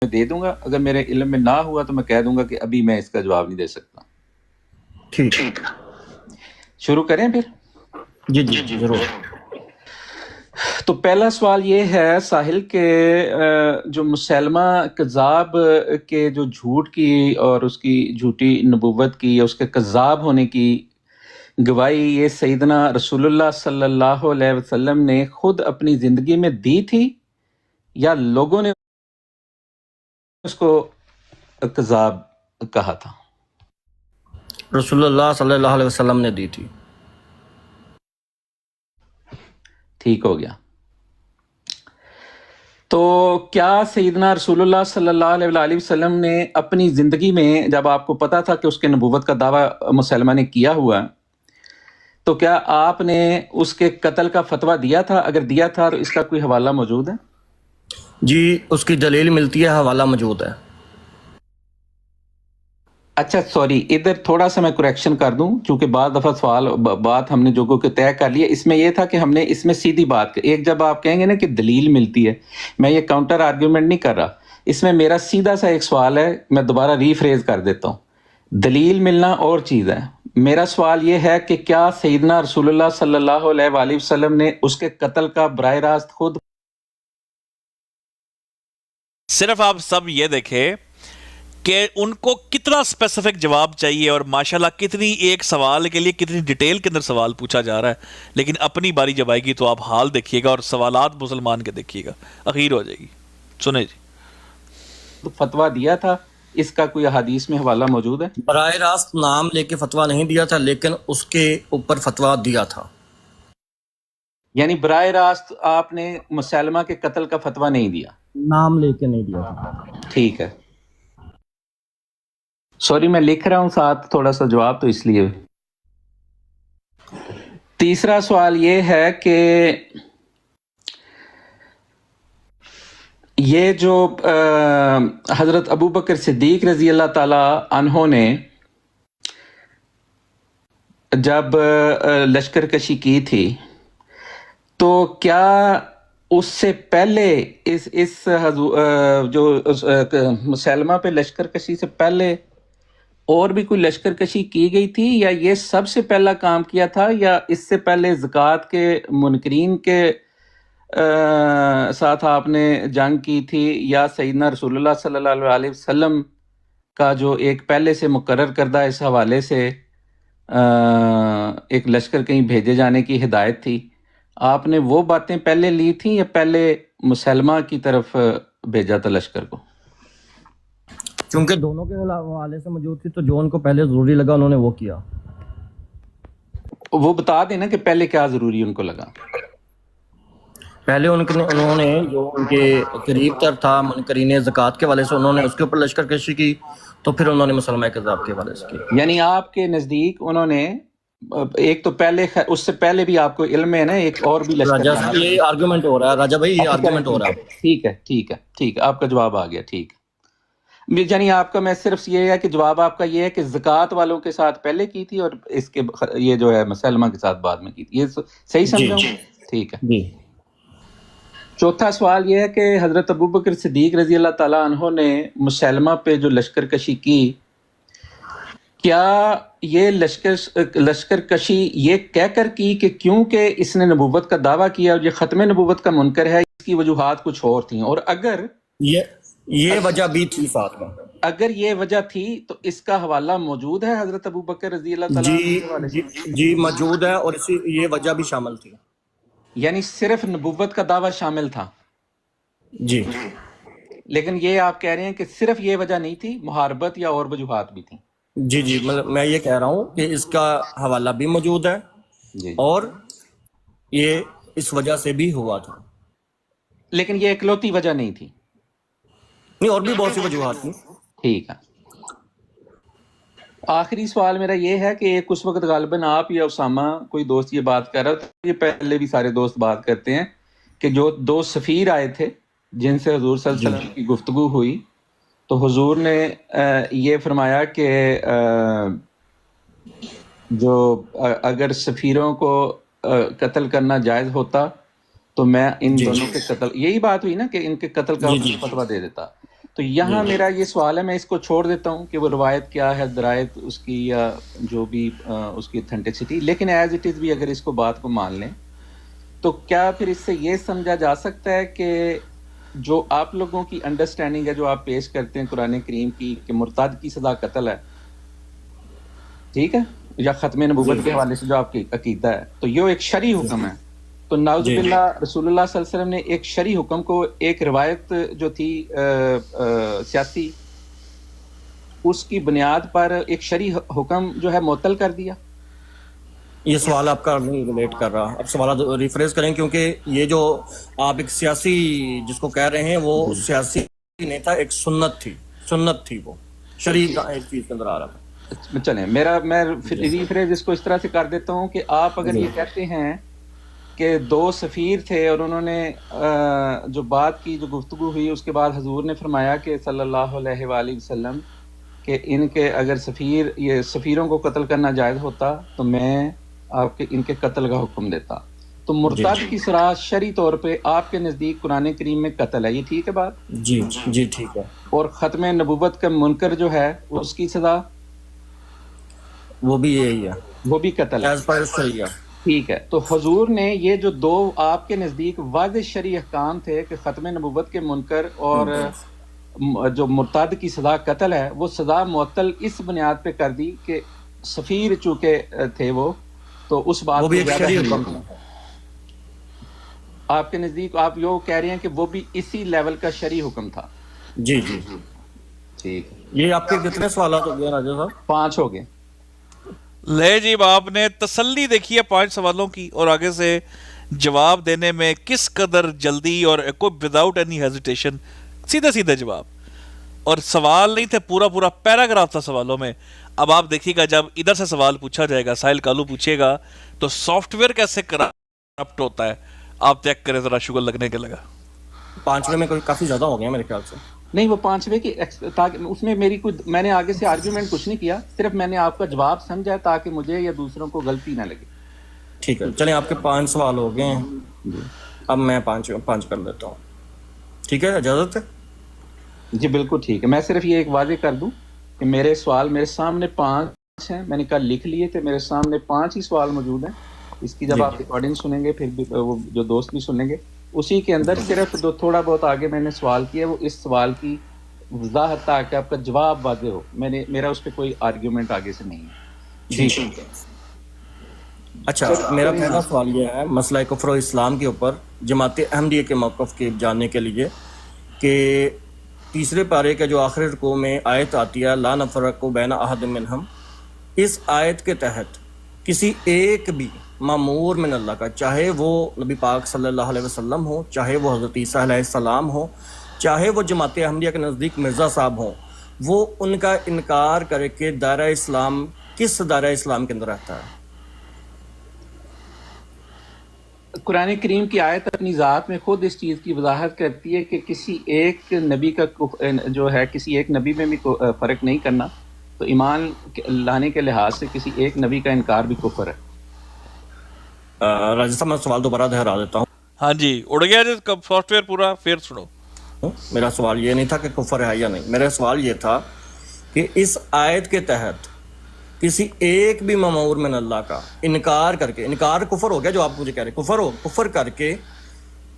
دے دوں گا، اگر میرے علم میں نہ ہوا تو میں کہہ دوں گا کہ ابھی میں اس کا جواب نہیں دے سکتا. ٹھیک، شروع کریں پھر؟ جی جی ضرور. تو پہلا سوال یہ ہے ساحل کہ جو مسلمہ کذاب کے جو جھوٹ کی اور اس کی جھوٹی نبوت کی، اس کے کذاب ہونے کی گواہی یہ سیدنا رسول اللہ صلی اللہ علیہ وسلم نے خود اپنی زندگی میں دی تھی یا لوگوں نے اس کو کذاب کہا تھا؟ رسول اللہ صلی اللہ علیہ وسلم نے دی تھی. ٹھیک ہو گیا. تو کیا سیدنا رسول اللہ صلی اللہ علیہ وآلہ وسلم نے اپنی زندگی میں، جب آپ کو پتا تھا کہ اس کے نبوت کا دعویٰ مسلمہ نے کیا ہوا ہے، تو کیا آپ نے اس کے قتل کا فتویٰ دیا تھا؟ اگر دیا تھا تو اس کا کوئی حوالہ موجود ہے؟ جی اس کی دلیل ملتی ہے، حوالہ موجود ہے. اچھا سوری، ادھر تھوڑا سا میں کریکشن کر دوں، چونکہ بعض دفعہ سوال بات ہم نے جو کہ طے کر لیا. اس میں یہ تھا کہ ہم نے اس میں سیدھی بات، ایک جب آپ کہیں گے نا کہ دلیل ملتی ہے، میں یہ کاؤنٹر آرگیومنٹ نہیں کر رہا، اس میں میرا سیدھا سا ایک سوال ہے، میں دوبارہ ری فریز کر دیتا ہوں. دلیل ملنا اور چیز ہے. میرا سوال یہ ہے کہ کیا سیدنا رسول اللہ صلی اللہ علیہ وآلہ وسلم نے اس کے قتل کا براہ راست خود؟ صرف آپ سب یہ دیکھیں کہ ان کو کتنا اسپیسیفک جواب چاہیے، اور ماشاءاللہ کتنی ایک سوال کے لیے کتنی ڈیٹیل کے اندر سوال پوچھا جا رہا ہے. لیکن اپنی باری جب آئے گی تو آپ حال دیکھیے گا اور سوالات مسلمان کے دیکھیے گا، اخیر ہو جائے گی. سنیں جی. فتویٰ دیا تھا، اس کا کوئی حدیث میں حوالہ موجود ہے؟ براہ راست نام لے کے فتویٰ نہیں دیا تھا، لیکن اس کے اوپر فتویٰ دیا تھا. یعنی براہ راست آپ نے مسلمہ کے قتل کا فتویٰ نہیں دیا؟ نام لے کے نہیں دیا تھا. ٹھیک ہے. سوری میں لکھ رہا ہوں ساتھ تھوڑا سا جواب، تو اس لیے. تیسرا سوال یہ ہے کہ یہ جو حضرت ابو بکر صدیق رضی اللہ تعالی عنہ نے جب لشکر کشی کی تھی، تو کیا اس سے پہلے اس جو مسلمہ پہ لشکر کشی سے پہلے اور بھی کوئی لشکر کشی کی گئی تھی، یا یہ سب سے پہلا کام کیا تھا، یا اس سے پہلے زکوٰۃ کے منکرین کے ساتھ آپ نے جنگ کی تھی، یا سیدنا رسول اللہ صلی اللہ علیہ وسلم کا جو ایک پہلے سے مقرر کردہ اس حوالے سے ایک لشکر کہیں بھیجے جانے کی ہدایت تھی، آپ نے وہ باتیں پہلے لی تھیں یا پہلے مسلمہ کی طرف بھیجا تھا لشکر کو؟ چونکہ دونوں کے حوالے سے موجود تھی، تو جو ان کو پہلے ضروری لگا انہوں نے وہ کیا. وہ بتا دینا کہ پہلے کیا ضروری ان کو لگا. پہلے انہوں نے جو ان کے قریب تر تھا منکرین زکوٰۃ کے حوالے سے، انہوں نے اس کے اوپر لشکر کشی کی، تو پھر انہوں نے مسلمہ کذاب کے حوالے سے کی. یعنی آپ کے نزدیک انہوں نے ایک تو پہلے، اس سے پہلے بھی آپ کو علم ہے نا ایک اور بھی لشکر راجہ صاحب یہ آرگومنٹ ہو رہا ہے، راجہ بھائی یہ آرگومنٹ ہو رہا ہے. ٹھیک ہے ٹھیک ہے ٹھیک ہے، آپ کا جواب آ گیا. ٹھیک، یعنی آپ کا میں صرف یہ ہے کہ جواب آپ کا یہ ہے کہ زکوٰۃ والوں کے ساتھ پہلے کی تھی اور اس کے یہ جو ہے مسلمہ کے ساتھ بعد میں کی تھی، یہ صحیح سمجھا ہوں؟ ٹھیک ہے. جی. چوتھا سوال یہ ہے کہ حضرت ابو بکر صدیق رضی اللہ تعالیٰ عنہ نے مسلمہ پہ جو لشکر کشی کی، کیا یہ لشکر کشی یہ کہہ کر کی کہ کیونکہ اس نے نبوت کا دعویٰ کیا اور یہ ختم نبوت کا منکر ہے، اس کی وجوہات کچھ اور تھیں، اور اگر یہ وجہ بھی تھی ساتھ میں، اگر یہ وجہ تھی تو اس کا حوالہ موجود ہے حضرت ابو بکر رضی اللہ تعالیٰ عنہ کے حوالے سے؟ جی موجود ہے، اور اسی یہ وجہ بھی شامل تھی. یعنی صرف نبوت کا دعویٰ شامل تھا؟ جی. لیکن یہ آپ کہہ رہے ہیں کہ صرف یہ وجہ نہیں تھی، محاربت یا اور وجوہات بھی تھیں؟ جی مطلب میں یہ کہہ رہا ہوں کہ اس کا حوالہ بھی موجود ہے، جی، اور یہ اس وجہ سے بھی ہوا تھا. لیکن یہ اکلوتی وجہ نہیں تھی؟ نہیں، اور بھی بہت سی وجوہات تھیں. ٹھیک ہے. آخری سوال میرا یہ ہے کہ ایک اس وقت غالباً آپ یا اسامہ کوئی دوست یہ بات کر رہا تھا، یہ پہلے بھی سارے دوست بات کرتے ہیں، کہ جو دو سفیر آئے تھے جن سے حضور صلی اللہ علیہ وسلم کی گفتگو ہوئی، تو حضور نے یہ فرمایا کہ جو اگر سفیروں کو قتل کرنا جائز ہوتا تو میں ان دونوں کے قتل، یہی بات ہوئی نا کہ ان کے قتل کا فتویٰ دے دیتا. تو یہاں میرا یہ سوال ہے، میں اس کو چھوڑ دیتا ہوں کہ وہ روایت کیا ہے، درایت اس کی یا جو بھی اس کی اتھینٹسٹی، لیکن ایز اٹ از بھی اگر اس کو بات کو مان لیں تو کیا پھر اس سے یہ سمجھا جا سکتا ہے کہ جو آپ لوگوں کی انڈرسٹینڈنگ ہے جو آپ پیش کرتے ہیں قرآن کریم کی کہ مرتد کی سزا قتل ہے، ٹھیک ہے، یا ختم نبوت کے حوالے سے جو آپ کی عقیدہ ہے، تو یہ ایک شرعی حکم ہے. تو نعوذ باللہ رسول اللہ صلی اللہ علیہ وسلم نے ایک شرعی حکم کو ایک روایت جو تھی سیاسی، اس کی بنیاد پر ایک شرعی حکم جو ہے معطل کر دیا. یہ سوال آپ کا نہیں ریلیٹ کر رہا، اب سوالات ریفریز کریں، کیونکہ یہ جو آپ ایک سیاسی جس کو کہہ رہے ہیں وہ سیاسی نہیں تھا، ایک سنت تھی وہ شرعی ایک چیز کے اندر آ رہا تھا. چلیں میں ریفریز اس کو اس طرح سے کر دیتا ہوں کہ آپ اگر یہ کہتے ہیں کہ 2 سفیر تھے اور انہوں نے جو بات کی، جو گفتگو ہوئی، اس کے بعد حضور نے فرمایا کہ صلی اللہ علیہ وآلہ وسلم کہ ان کے اگر یہ سفیروں کو قتل کرنا جائز ہوتا تو میں آپ کے ان کے قتل کا حکم دیتا. تو مرتد کی سزا شرعی طور پہ آپ کے نزدیک قرآن کریم میں قتل ہے، یہ ٹھیک ہے بات؟ جی ٹھیک ہے. اور ختم نبوت کا منکر جو ہے اس کی سزا وہ بھی یہی ہے، وہ بھی قتل ہے، ایز پر صحیح ہے. ٹھیک ہے. تو حضور نے یہ جو 2 آپ کے نزدیک واضح شرعی احکام تھے کہ ختم نبوت کے منکر اور جو مرتد کی سزا قتل ہے، وہ سزا معطل اس بنیاد پہ کر دی کہ سفیر چونکہ تھے وہ، تو اس بات وہ بھی کو ایک زیادہ شرعی حکم حکم تھا. آپ کے نزدیک آپ یہ کہہ رہے ہیں کہ وہ بھی اسی لیول کا شرعی حکم تھا. جی ٹھیک. یہ آپ کے کتنے سوالات ہو گئے راجہ صاحب؟ 5 ہو گئے. لے جی، آپ نے تسلی دیکھی ہے 5 سوالوں کی، اور آگے سے جواب دینے میں کس قدر جلدی اور وداؤٹ اینی ہیزیٹیشن سیدھے جواب، اور سوال نہیں تھے، پورا پیراگراف تھا سوالوں میں. اب آپ دیکھیے گا جب ادھر سے سوال پوچھا جائے گا، ساحل کالو پوچھے گا تو سافٹ ویئر کیسے کرپٹ ہوتا ہے آپ چیک کریں ذرا، شوگر لگنے کے لگا. 5ویں میں کوئی کافی زیادہ ہو گیا میرے خیال سے. نہیں، وہ 5ویں کی اس میں میری میں نے آگے سے آرگیومنٹ کچھ نہیں کیا، صرف میں نے آپ کا جواب سمجھا تاکہ مجھے یا دوسروں کو غلطی نہ لگے. ٹھیک ہے، چلیں آپ کے 5 سوال ہو گئے ہیں، اب میں 5 کر لیتا ہوں. ٹھیک ہے، اجازت ہے؟ جی بالکل ٹھیک ہے. میں صرف یہ ایک واضح کر دوں کہ میرے سوال میرے سامنے 5 ہیں، میں نے کل لکھ لیے تھے، میرے سامنے 5 ہی سوال موجود ہیں. اس کی جب آپ ریکارڈنگ سنیں گے، پھر بھی وہ جو دوست بھی سنیں گے، اسی کے اندر صرف تھوڑا بہت آگے میں نے سوال کیا، وہ اس سوال کی وضاحت تاکہ آپ کا جواب واضح ہو. میرا اس پہ کوئی آرگیومنٹ آگے سے نہیں ہے. جی. اچھا، میرا پہلا سوال یہ ہے مسئلہ کفر و اسلام کے اوپر جماعت احمدیہ کے موقف کے جاننے کے لیے کہ 3 پارے کے جو آخری رکوع میں آیت آتی ہے لا نفرق بین احد منہم، اس آیت کے تحت کسی ایک بھی مامور من اللہ کا، چاہے وہ نبی پاک صلی اللہ علیہ وسلم ہو، چاہے وہ حضرت عیسیٰ علیہ السلام ہو، چاہے وہ جماعت احمدیہ کے نزدیک مرزا صاحب ہوں، وہ ان کا انکار کرے کہ دائرہ اسلام کس دائرہ اسلام کے اندر رہتا ہے. قرآن کریم کی آیت اپنی ذات میں خود اس چیز کی وضاحت کرتی ہے کہ کسی ایک نبی کا جو ہے کسی ایک نبی میں بھی فرق نہیں کرنا. تو ایمان لانے کے لحاظ سے کسی ایک نبی کا انکار بھی کفر ہے. راجہ صاحب میں سوال دوبارہ دہرا دیتا ہوں. ہاں جی، اڑ گیا جی سافٹ ویئر پورا، پھر سنو. میرا سوال یہ نہیں تھا کہ کفر ہے یا نہیں، میرا سوال یہ تھا کہ اس آیت کے تحت کسی ایک بھی مامور من اللہ کا انکار کر کے، انکار کفر ہو گیا جو آپ مجھے کہہ رہے، کفر کر کے،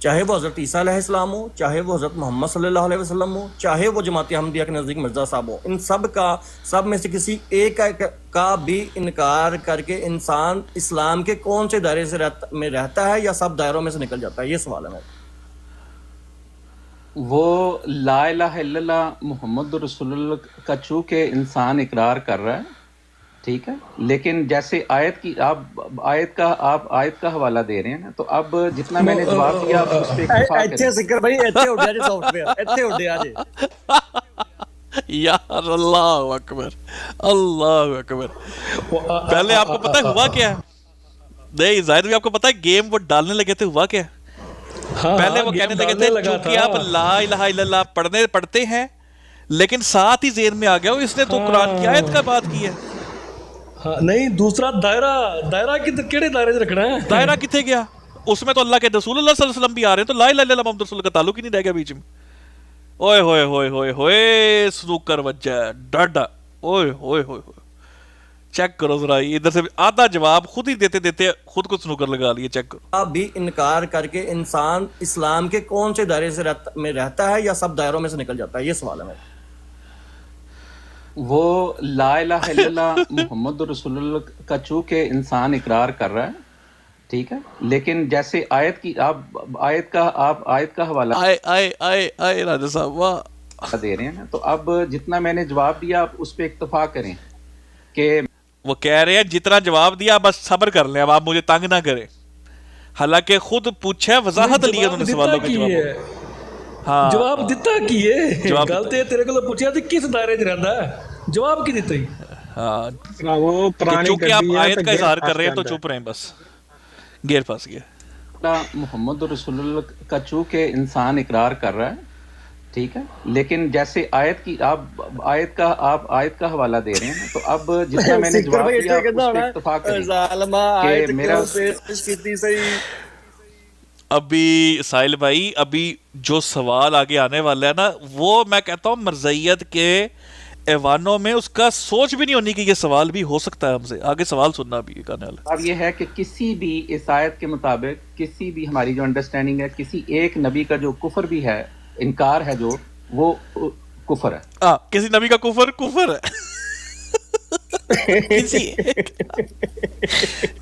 چاہے وہ حضرت عیسیٰ علیہ السلام ہو، چاہے وہ حضرت محمد صلی اللہ علیہ وسلم ہو، چاہے وہ جماعت احمدیہ کے نزدیک مرزا صاحب ہو، ان سب میں سے کسی ایک کا بھی انکار کر کے انسان اسلام کے کون سے دائرے سے میں رہتا ہے یا سب دائروں میں سے نکل جاتا ہے؟ یہ سوال ہے میرا. وہ لا الہ الا اللہ محمد رسول اللہ کا چونکہ انسان اقرار کر رہا ہے، ٹھیک ہے، لیکن جیسے آیت کا حوالہ دے رہے ہیں نا، تو اب جتنا میں نے جواب دیا اب اس پہ اکتفا کریں. یار اللہ اکبر، اللہ اکبر. پہلے آپ کو پتا ہوا کیا؟ نہیں زاہد بھی آپ کو پتا ہے گیم وہ ڈالنے لگے تھے ہوا کیا؟ پہلے وہ کہنے لگے تھے چونکہ آپ لا الہ الا اللہ پڑھتے ہیں، لیکن ساتھ ہی ذہن میں آ گیا اس نے تو قرآن کی آیت کا بات کی ہے. نہیں، دوسرا دائرہ کیڑے دائرے سے رکھنا ہے؟ دائرہ کتنے گیا؟ اس میں تو اللہ کے رسول اللہ صلی اللہ علیہ وسلم بھی آ رہے ہیں، تو لا الہ الا اللہ محمد رسول کا تعلق ہی نہیں رہ گیا بیچ میں. اوئے ہوئے ہوئے ہوئے ہوئے سنوکر وجہ ڈاڈا، اوئے ہوئے ہوئے ہوئے، چیک کرو ذرا، یہ ادھر سے آدھا جواب خود ہی دیتے دیتے خود کو سنوکر لگا لیے، چیک کرو۔ بھی انکار کر کے انسان اسلام کے کون سے دائرے سے میں رہتا ہے یا سب دائروں میں سے نکل جاتا ہے؟ یہ سوال ہے میرا۔ وہ لا الہ الا اللہ محمد رسول اللہ کا چونکہ انسان اقرار کر رہا ہے، ٹھیک ہے، لیکن جیسے آیت کی آپ آیت کا حوالہ آئے راجہ صاحب، واہ، دے رہے ہیں نا، تو اب جتنا میں نے جواب دیا آپ اس پہ اکتفا کریں کہ وہ کہہ رہے ہیں جتنا جواب دیا بس صبر کر لیں، اب آپ مجھے تنگ نہ کریں، حالانکہ خود پوچھا وضاحت لی انہوں نے سوالوں کے جواب۔ ہاں جواب دیتا کی ہے جواب گل تے تیرے کو پوچھیا تے کس دائرے وچ رہندا ہے، جواب کی دیتا ہی؟ ہاں وہ کہ پرانی چونکہ آپ گڈی ہے آیت تے کا گیئر اظہار پھس کر رہے ہیں تو جاندا ہے۔ چپ رہیں، بس گیئر پھنس گیا۔ محمد رسول اللہ کا چونکہ انسان اقرار کر رہا ہے، ٹھیک ہے، لیکن جیسے آپ آیت کا حوالہ دے رہے ہیں، تو اب جتنا میں نے جواب دیا آپ اس پہ اکتفا کریں کہ میرا ابھی ساحل بھائی، ابھی جو سوال آگے آنے والا ہے نا، وہ میں کہتا ہوں مرزیت کے ایوانوں میں اس کا سوچ بھی نہیں ہونی کہ یہ سوال بھی ہو سکتا ہے ہم سے، آگے سوال سننا بھی کہنے والا۔ اب یہ ہے کہ کسی بھی اس آیت کے مطابق کسی بھی ہماری جو انڈرسٹینڈنگ ہے، کسی ایک نبی کا جو کفر بھی ہے، انکار ہے، جو وہ کفر ہے۔ کسی نبی کا کفر ہے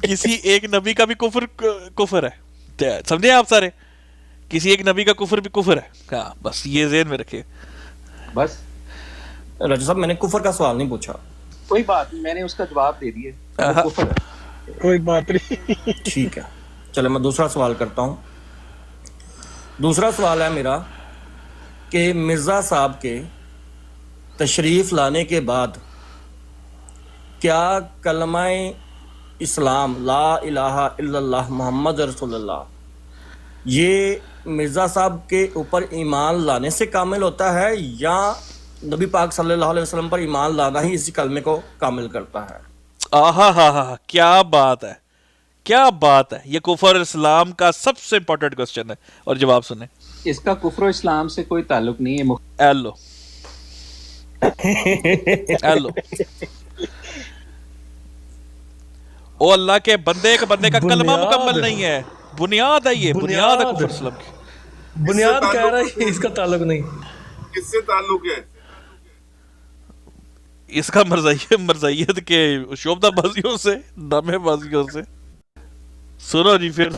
کسی ایک نبی کا بھی کفر ہے، سمجھے آپ سارے؟ کسی ایک نبی کا کفر بھی کفر ہے، ہاں بس یہ ذہن میں رکھے۔ بس راجہ صاحب میں نے کفر کا سوال نہیں پوچھا۔ کوئی بات نہیں، میں نے اس کا جواب دے دیے، وہ کفر ہے۔ کوئی بات نہیں۔ ٹھیک ہے، چلے میں دوسرا سوال کرتا ہوں۔ دوسرا سوال ہے میرا کہ مرزا صاحب کے تشریف لانے کے بعد کیا کلمہ اسلام لا الہ الا اللہ محمد رسول اللہ یہ مرزا صاحب کے اوپر ایمان لانے سے کامل ہوتا ہے، یا نبی پاک صلی اللہ علیہ وسلم پر ایمان لانا ہی اسی کلمے کو کامل کرتا ہے؟ آہا ہا ہا، کیا بات ہے، کیا بات ہے، یہ کفر اور اسلام کا سب سے امپورٹنٹ کوسچن ہے، اور جواب سنیں۔ اس کا کفر و اسلام سے کوئی تعلق نہیں ہے، ایلو ایلو، او اللہ کے بندے، ایک بندے کا کلمہ مکمل نہیں ہے، بنیاد ہے، یہ بنیاد ہے کفر اسلام کی۔ بنیاد کہہ رہا ہے اس کا تعلق نہیں۔ کس سے تعلق ہے؟ اس کا مرزیت کے شعبدہ بازیوں سے، نامے بازیوں سے۔ سنو جی، پھر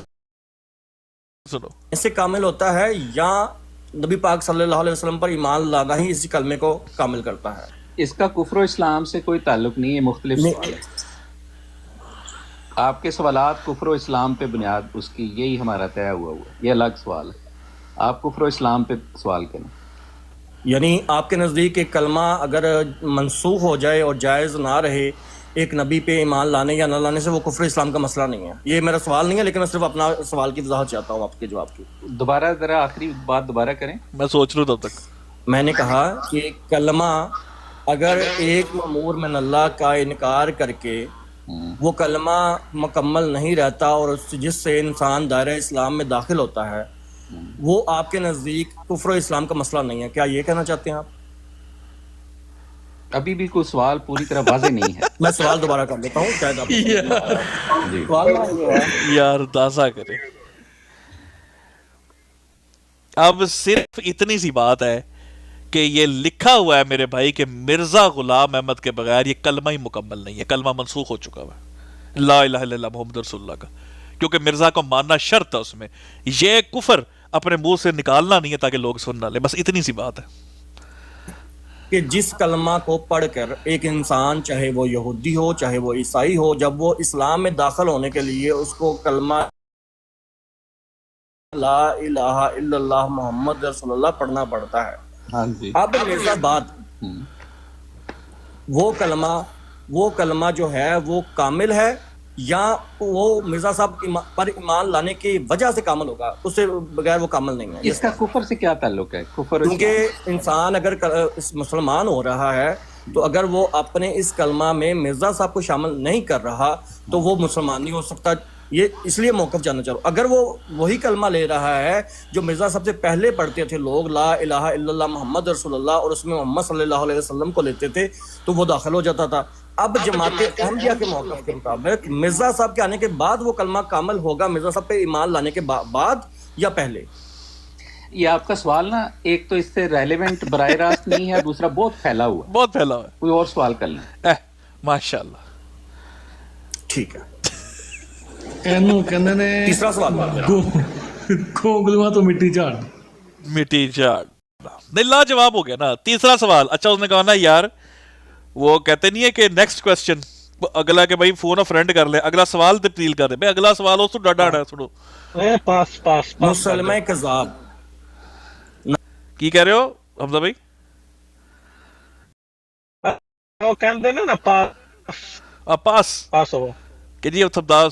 سنو، اس سے کامل ہوتا ہے یا نبی پاک صلی اللہ علیہ وسلم پر ایمان لانا ہی اسی کلمے کو کامل کرتا ہے؟ اس کا کفر و اسلام سے کوئی تعلق نہیں ہے، مختلف سوال ہے۔ آپ کے سوالات کفر و اسلام پہ بنیاد اس کی، یہی ہمارا طے ہوا، یہ الگ سوال ہے۔ آپ کفر و اسلام پہ سوال کریں۔ یعنی آپ کے نزدیک ایک کلمہ اگر منسوخ ہو جائے اور جائز نہ رہے ایک نبی پہ ایمان لانے یا نہ لانے سے، وہ کفر اسلام کا مسئلہ نہیں ہے؟ یہ میرا سوال نہیں ہے، لیکن میں صرف اپنا سوال کی وضاحت چاہتا ہوں آپ کے جواب کی۔ دوبارہ ذرا آخری بات دوبارہ کریں۔ میں سوچ رہا ہوں تب تک۔ میں نے کہا کہ کلمہ اگر ایک مأمور من اللہ کا انکار کر کے وہ کلمہ مکمل نہیں رہتا اور جس سے انسان دائرہ اسلام میں داخل ہوتا ہے، وہ آپ کے نزدیک کفر و اسلام کا مسئلہ نہیں ہے، کیا یہ کہنا چاہتے ہیں آپ؟ ابھی بھی کوئی سوال پوری طرح واضح نہیں ہے۔ میں سوال دوبارہ کر دیتا ہوں، شاید آپ جی، سوال یہ ہے یار داسا کرے، اب صرف اتنی سی بات ہے کہ یہ لکھا ہوا ہے میرے بھائی کہ مرزا غلام احمد کے بغیر یہ کلمہ ہی مکمل نہیں ہے، کلمہ منسوخ ہو چکا ہوا ہے لا الہ الا اللہ محمد رسول اللہ کا، کیونکہ مرزا کو ماننا شرط ہے اس میں، یہ کفر اپنے منہ سے نکالنا نہیں ہے تاکہ لوگ سن نہ لیں، بس اتنی سی بات ہے۔ کہ جس کلمہ کو پڑھ کر ایک انسان، چاہے وہ یہودی ہو چاہے وہ عیسائی ہو، جب وہ اسلام میں داخل ہونے کے لیے اس کو کلمہ لا الہ الا اللہ محمد رسول اللہ پڑھنا پڑتا ہے۔ ہاں جی، اب مرزا بات وہ کلمہ جو ہے وہ کامل ہے یا وہ مرزا صاحب پر ایمان لانے کی وجہ سے کامل ہوگا، اس سے بغیر وہ کامل نہیں ہے؟ اس کا کفر سے کیا تعلق ہے؟ کفر کیونکہ انسان اگر مسلمان ہو رہا ہے تو اگر وہ اپنے اس کلمہ میں مرزا صاحب کو شامل نہیں کر رہا تو وہ مسلمان نہیں ہو سکتا، یہ اس لیے موقف جاننا چاہ رہا ہوں. اگر وہ وہی کلمہ لے رہا ہے جو مرزا سب سے پہلے پڑھتے تھے لوگ، لا الہ الا اللہ محمد رسول اللہ، اور اس میں محمد صلی اللہ علیہ وسلم کو لیتے تھے تو وہ داخل ہو جاتا تھا. اب جماعت احمدیہ کے موقف کے مطابق مرزا صاحب کے آنے کے بعد وہ کلمہ کامل ہوگا مرزا صاحب پہ ایمان لانے کے بعد یا پہلے؟ یہ آپ کا سوال نا ایک تو اس سے ریلیونٹ براہ راست نہیں ہے، دوسرا بہت پھیلا ہوا ہے. بہت پھیلا ہوا ہے. کوئی اور سوال کر لیں. ماشاء اللہ. ٹھیک ہے. اینو کہندے نے تیسرا سوال گونگلواں تو مٹی جھاڑ. مٹی چاڑ نہیں، لاجواب ہو گیا نا. تیسرا سوال. اچھا اس نے کہا نا یار وہ کہتے نہیں ہے کہ نیکسٹ کوسچن اگلا کہ بھائی فون فرینڈ کر لے، اگلا سوال تبدیل کر دے. بھائی اگلا سوال اس تو ڈاڈا ہے. سنو پاس مسلمہ کذاب کی کہہ رہے ہو حمزہ بھائی؟ وہ کہندے نا پاس ہو کہ جی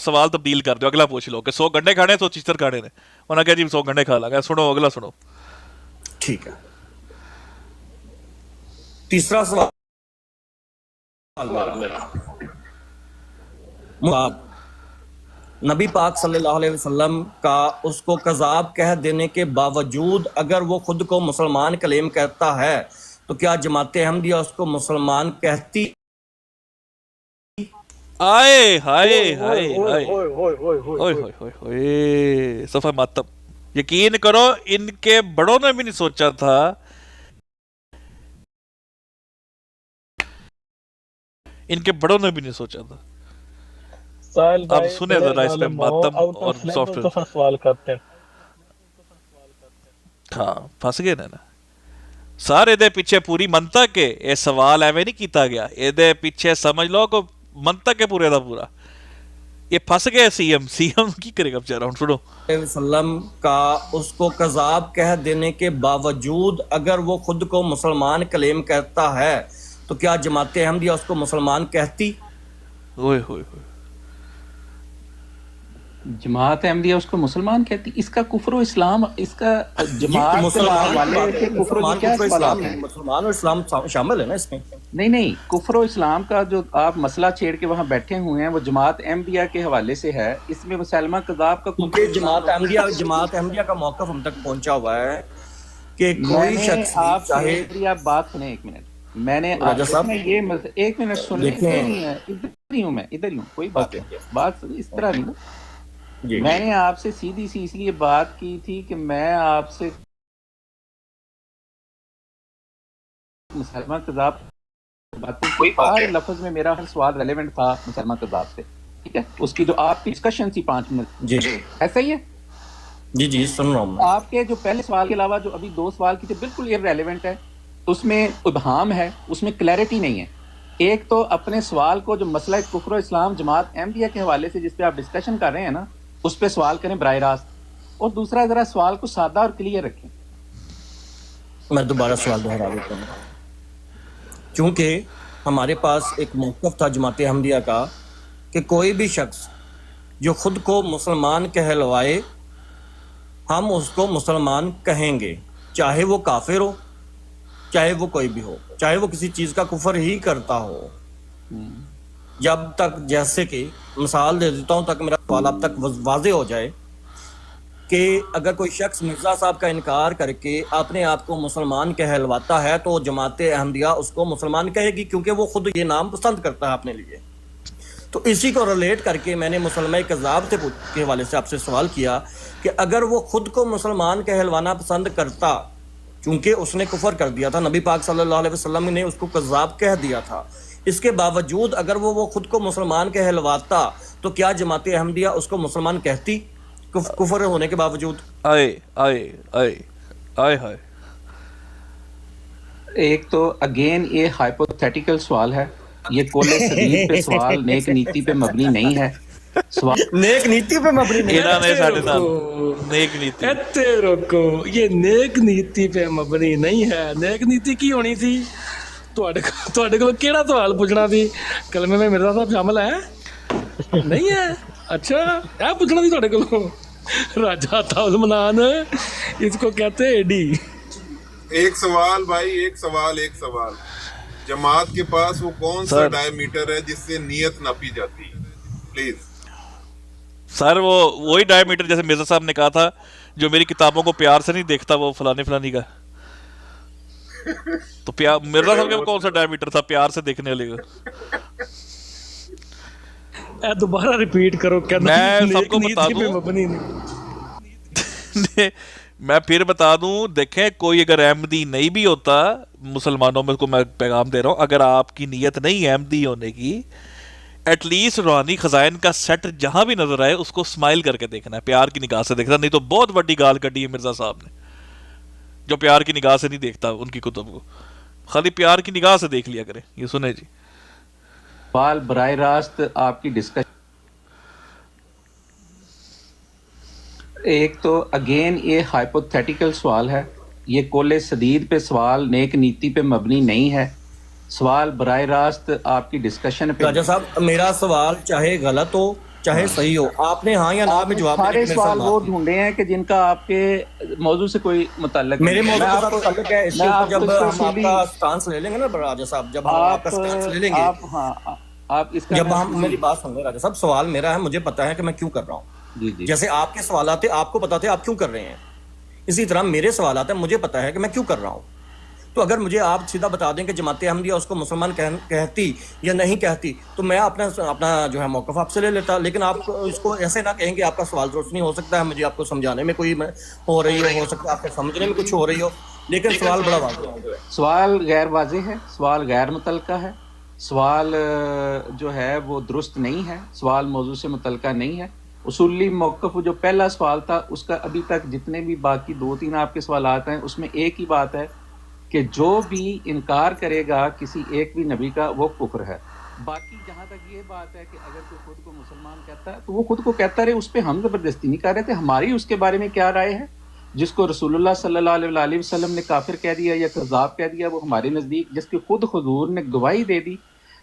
سوال تبدیل کر دو، اگلا پوچھ لو کہ 100 گنڈے کھانے 100 چیچر کھانے نے. انہوں نے کہا جی 100 گنڈے کھا لا گا. سنو اگلا سنو. ٹھیک ہے. تیسرا سوال نبی پاک صلی اللہ علیہ وسلم کا اس کو کذاب کہہ دینے کے باوجود اگر وہ خود کو مسلمان کلیم کرتا ہے تو کیا جماعت احمدیہ اس کو مسلمان کہتی؟ آئے ہائے ہائے ہائے صفحہ ماتم. یقین کرو ان کے بڑوں نے بھی نہیں سوچا تھا. ان کے بڑوں نے بھی نہیں سوچا تھا. اب سنیں ذرا اس پہ ماتم اور سافٹ ویئر. سوال کرتے ہیں. ہاں پھنس گئے نا سارے دے پیچھے پوری منطق ہے. یہ سوال ایویں نہیں کیتا گیا. یہ دے پیچھے سمجھ لو کو منطق ہے پورے دا پورا. یہ پھنس گئے. سی ایم کی کرے گا بچارا. ہوں سنو. وسلم کا اس کو کذاب کہہ دینے کے باوجود اگر وہ خود کو مسلمان کلیم کرتا ہے تو کیا جماعت احمدیہ اس کو مسلمان کہتی؟ ہوئے ہوئے ہوئے. جماعت احمدیہ اس کو مسلمان کہتی؟ اس کا کفر و اسلام، اس کا جماعت کے حوالے سے کفر و کیا سوالات ہیں؟ مسلمان اور اسلام شامل ہے نا اس میں. نہیں کفر و اسلام کا جو آپ مسئلہ چھیڑ کے وہاں بیٹھے ہوئے ہیں وہ جماعت احمدیہ کے حوالے سے ہے. اس میں مسلمہ کذاب کا کیونکہ جماعت احمدیہ کا موقف ہم تک پہنچا ہوا ہے کہ کوئی شخص آپ بات سنیں ایک منٹ. میں نے یہ ایک منٹ سنیں. ادھر ہی ہوں کوئی بات اس طرح نہیں. میں نے آپ سے سیدھی سی اس لیے بات کی تھی کہ میں آپ سے مسلمہ کذاب ہر لفظ میں میرا ہر سوال ریلیونٹ تھا مسلمہ کذاب سے. ٹھیک ہے، اس کی جو آپ کی ڈسکشن تھی 5 منٹ. جی ایسا ہی ہے. جی سن رہا ہوں. آپ کے جو پہلے سوال کے علاوہ جو ابھی 2 سوال کی تھے بالکل ارریلیونٹ ہے. اس میں ابہام ہے، اس میں کلیئرٹی نہیں ہے. ایک تو اپنے سوال کو جو مسئلہ کفر و اسلام جماعت احمدیہ کے حوالے سے جس پہ آپ ڈسکشن کر رہے ہیں نا اس پہ سوال کریں براہ راست، اور دوسرا ذرا سوال کو سادہ اور کلیئر رکھیں. میں دوبارہ سوال دہرا دیتا ہوں. چونکہ ہمارے پاس ایک موقف تھا جماعت احمدیہ کا کہ کوئی بھی شخص جو خود کو مسلمان کہلوائے ہم اس کو مسلمان کہیں گے، چاہے وہ کافر ہو، چاہے وہ کوئی بھی ہو، چاہے وہ کسی چیز کا کفر ہی کرتا ہو. جب تک جیسے کہ مثال دے دیتا ہوں تاکہ میرا سوال اب تک واضح ہو جائے کہ اگر کوئی شخص مرزا صاحب کا انکار کر کے اپنے آپ کو مسلمان کہلواتا ہے تو جماعت احمدیہ اس کو مسلمان کہے گی کیونکہ وہ خود یہ نام پسند کرتا ہے اپنے لیے. تو اسی کو ریلیٹ کر کے میں نے مسلمہ کذاب کے حوالے سے آپ سے سوال کیا کہ اگر وہ خود کو مسلمان کہلوانا پسند کرتا، چونکہ اس نے کفر کر دیا تھا، نبی پاک صلی اللہ علیہ وسلم نے اس کو کذاب کہہ دیا تھا، اس کے باوجود اگر وہ خود کو مسلمان کہلواتا تو کیا جماعت احمدیہ اس کو مسلمان کہتی کفر ہونے کے باوجود؟ ایک تو اگین یہ ہائپوتھیٹیکل سوال ہے. یہ کولے سدید پہ سوال نیک نیتی پہ مبنی نہیں ہے. نیک نیتی پہ مبنی نہیں ہے. روکو، یہ نیک نیتی پہ مبنی نہیں ہے. نیک نیتی کی ہونی تھی؟ تھوڑے کو کیڑا سوال پوچھنا تھی؟ کلمے میں مرزا صاحب شامل ہے نہیں ہے؟ اچھا کیا پوچھنا تھی تھوڑے کو؟ راجا تازمنان اس کو کہتے ہیں ایڈی. ایک سوال بھائی، ایک سوال. جماعت کے پاس وہ کون سا ڈائی میٹر ہے جس سے نیت ناپی جاتی ہے؟ پلیز. سر وہ وہی ڈائیمیٹر جیسے مرزا صاحب نے کہا تھا جو میری کتابوں کو پیار سے نہیں دیکھتا وہ فلانے فلانی کا. تو مرزا صاحب کا کون سا ڈائیمیٹر تھا پیار سے دیکھنے والے کا؟ دوبارہ ریپیٹ کرو. میں سب کو بتا دوں میں پھر بتا دوں دیکھیں کوئی اگر احمدی نہیں بھی ہوتا مسلمانوں میں کو میں پیغام دے رہا ہوں اگر آپ کی نیت نہیں احمدی ہونے کی ایٹ لیسٹ روحانی خزائن کا سیٹ جہاں بھی نظر آئے اس کو اسمائل کر کے دیکھنا ہے, پیار کی نگاہ سے دیکھنا. نہیں تو بہت بڑی گال کٹی ہے مرزا صاحب نے جو پیار کی نگاہ سے نہیں دیکھتا ان کی کتب کو, خالی پیار کی نگاہ سے دیکھ لیا کرے. یہ سنیں جی سوال براہ راست آپ کی ڈسکشن. ایک تو اگین یہ ہائپوتھیٹیکل سوال ہے, یہ کل سدید پہ سوال نیک نیتی پہ مبنی نہیں ہے. سوال براہ راست آپ کی ڈسکشن پہ. راجہ صاحب میرا سوال چاہے غلط ہو چاہے صحیح ہو, آپ نے ہاں یا نا میں جواب سارے سوال وہ ڈھونڈے ہیں کہ جن کا آپ کے موضوع سے کوئی متعلق میرے موضوع کے ساتھ تعلق ہے. اس کے اوپر جب ہم آپ کا سٹانس لے لیں گے نا راجہ صاحب, جب ہم آپ کا سٹانس لے لیں گے, آپ اس کا جب ہم میری بات سن لیں راجہ صاحب, سوال میرا ہے مجھے پتا ہے کہ میں کیوں کر رہا ہوں. جیسے آپ کے سوالات ہیں آپ کو پتا تھے آپ کیوں کر رہے ہیں, اسی طرح میرے سوالات ہیں مجھے پتا ہے کہ میں کیوں کر رہا ہوں. تو اگر مجھے آپ سیدھا بتا دیں کہ جماعت احمدیہ اس کو مسلمان کہتی یا نہیں کہتی تو میں اپنا جو ہے موقف آپ سے لے لیتا. لیکن آپ اس کو ایسے نہ کہیں گے آپ کا سوال درست نہیں ہو سکتا ہے, مجھے آپ کو سمجھانے میں کوئی ہو رہی ہو سکتا ہے آپ کے سمجھنے میں کچھ ہو رہی ہو, لیکن سوال بڑا واضح ہے. سوال غیر واضح ہے, سوال غیر متعلقہ ہے, سوال جو ہے وہ درست نہیں ہے, سوال موضوع سے متعلقہ نہیں ہے. اصولی موقف جو پہلا سوال تھا اس کا ابھی تک جتنے بھی باقی 2-3 آپ کے سوالات ہیں اس میں ایک ہی بات ہے کہ جو بھی انکار کرے گا کسی ایک بھی نبی کا وہ کفر ہے. باقی جہاں تک یہ بات ہے کہ اگر کوئی خود کو مسلمان کہتا ہے تو وہ خود کو کہتا رہے, اس پہ ہم زبردستی نہیں کر رہے تھے. ہماری اس کے بارے میں کیا رائے ہے؟ جس کو رسول اللہ صلی اللہ علیہ وسلم نے کافر کہہ دیا یا کذاب کہہ دیا وہ ہمارے نزدیک, جس کی خود حضور نے گواہی دے دی,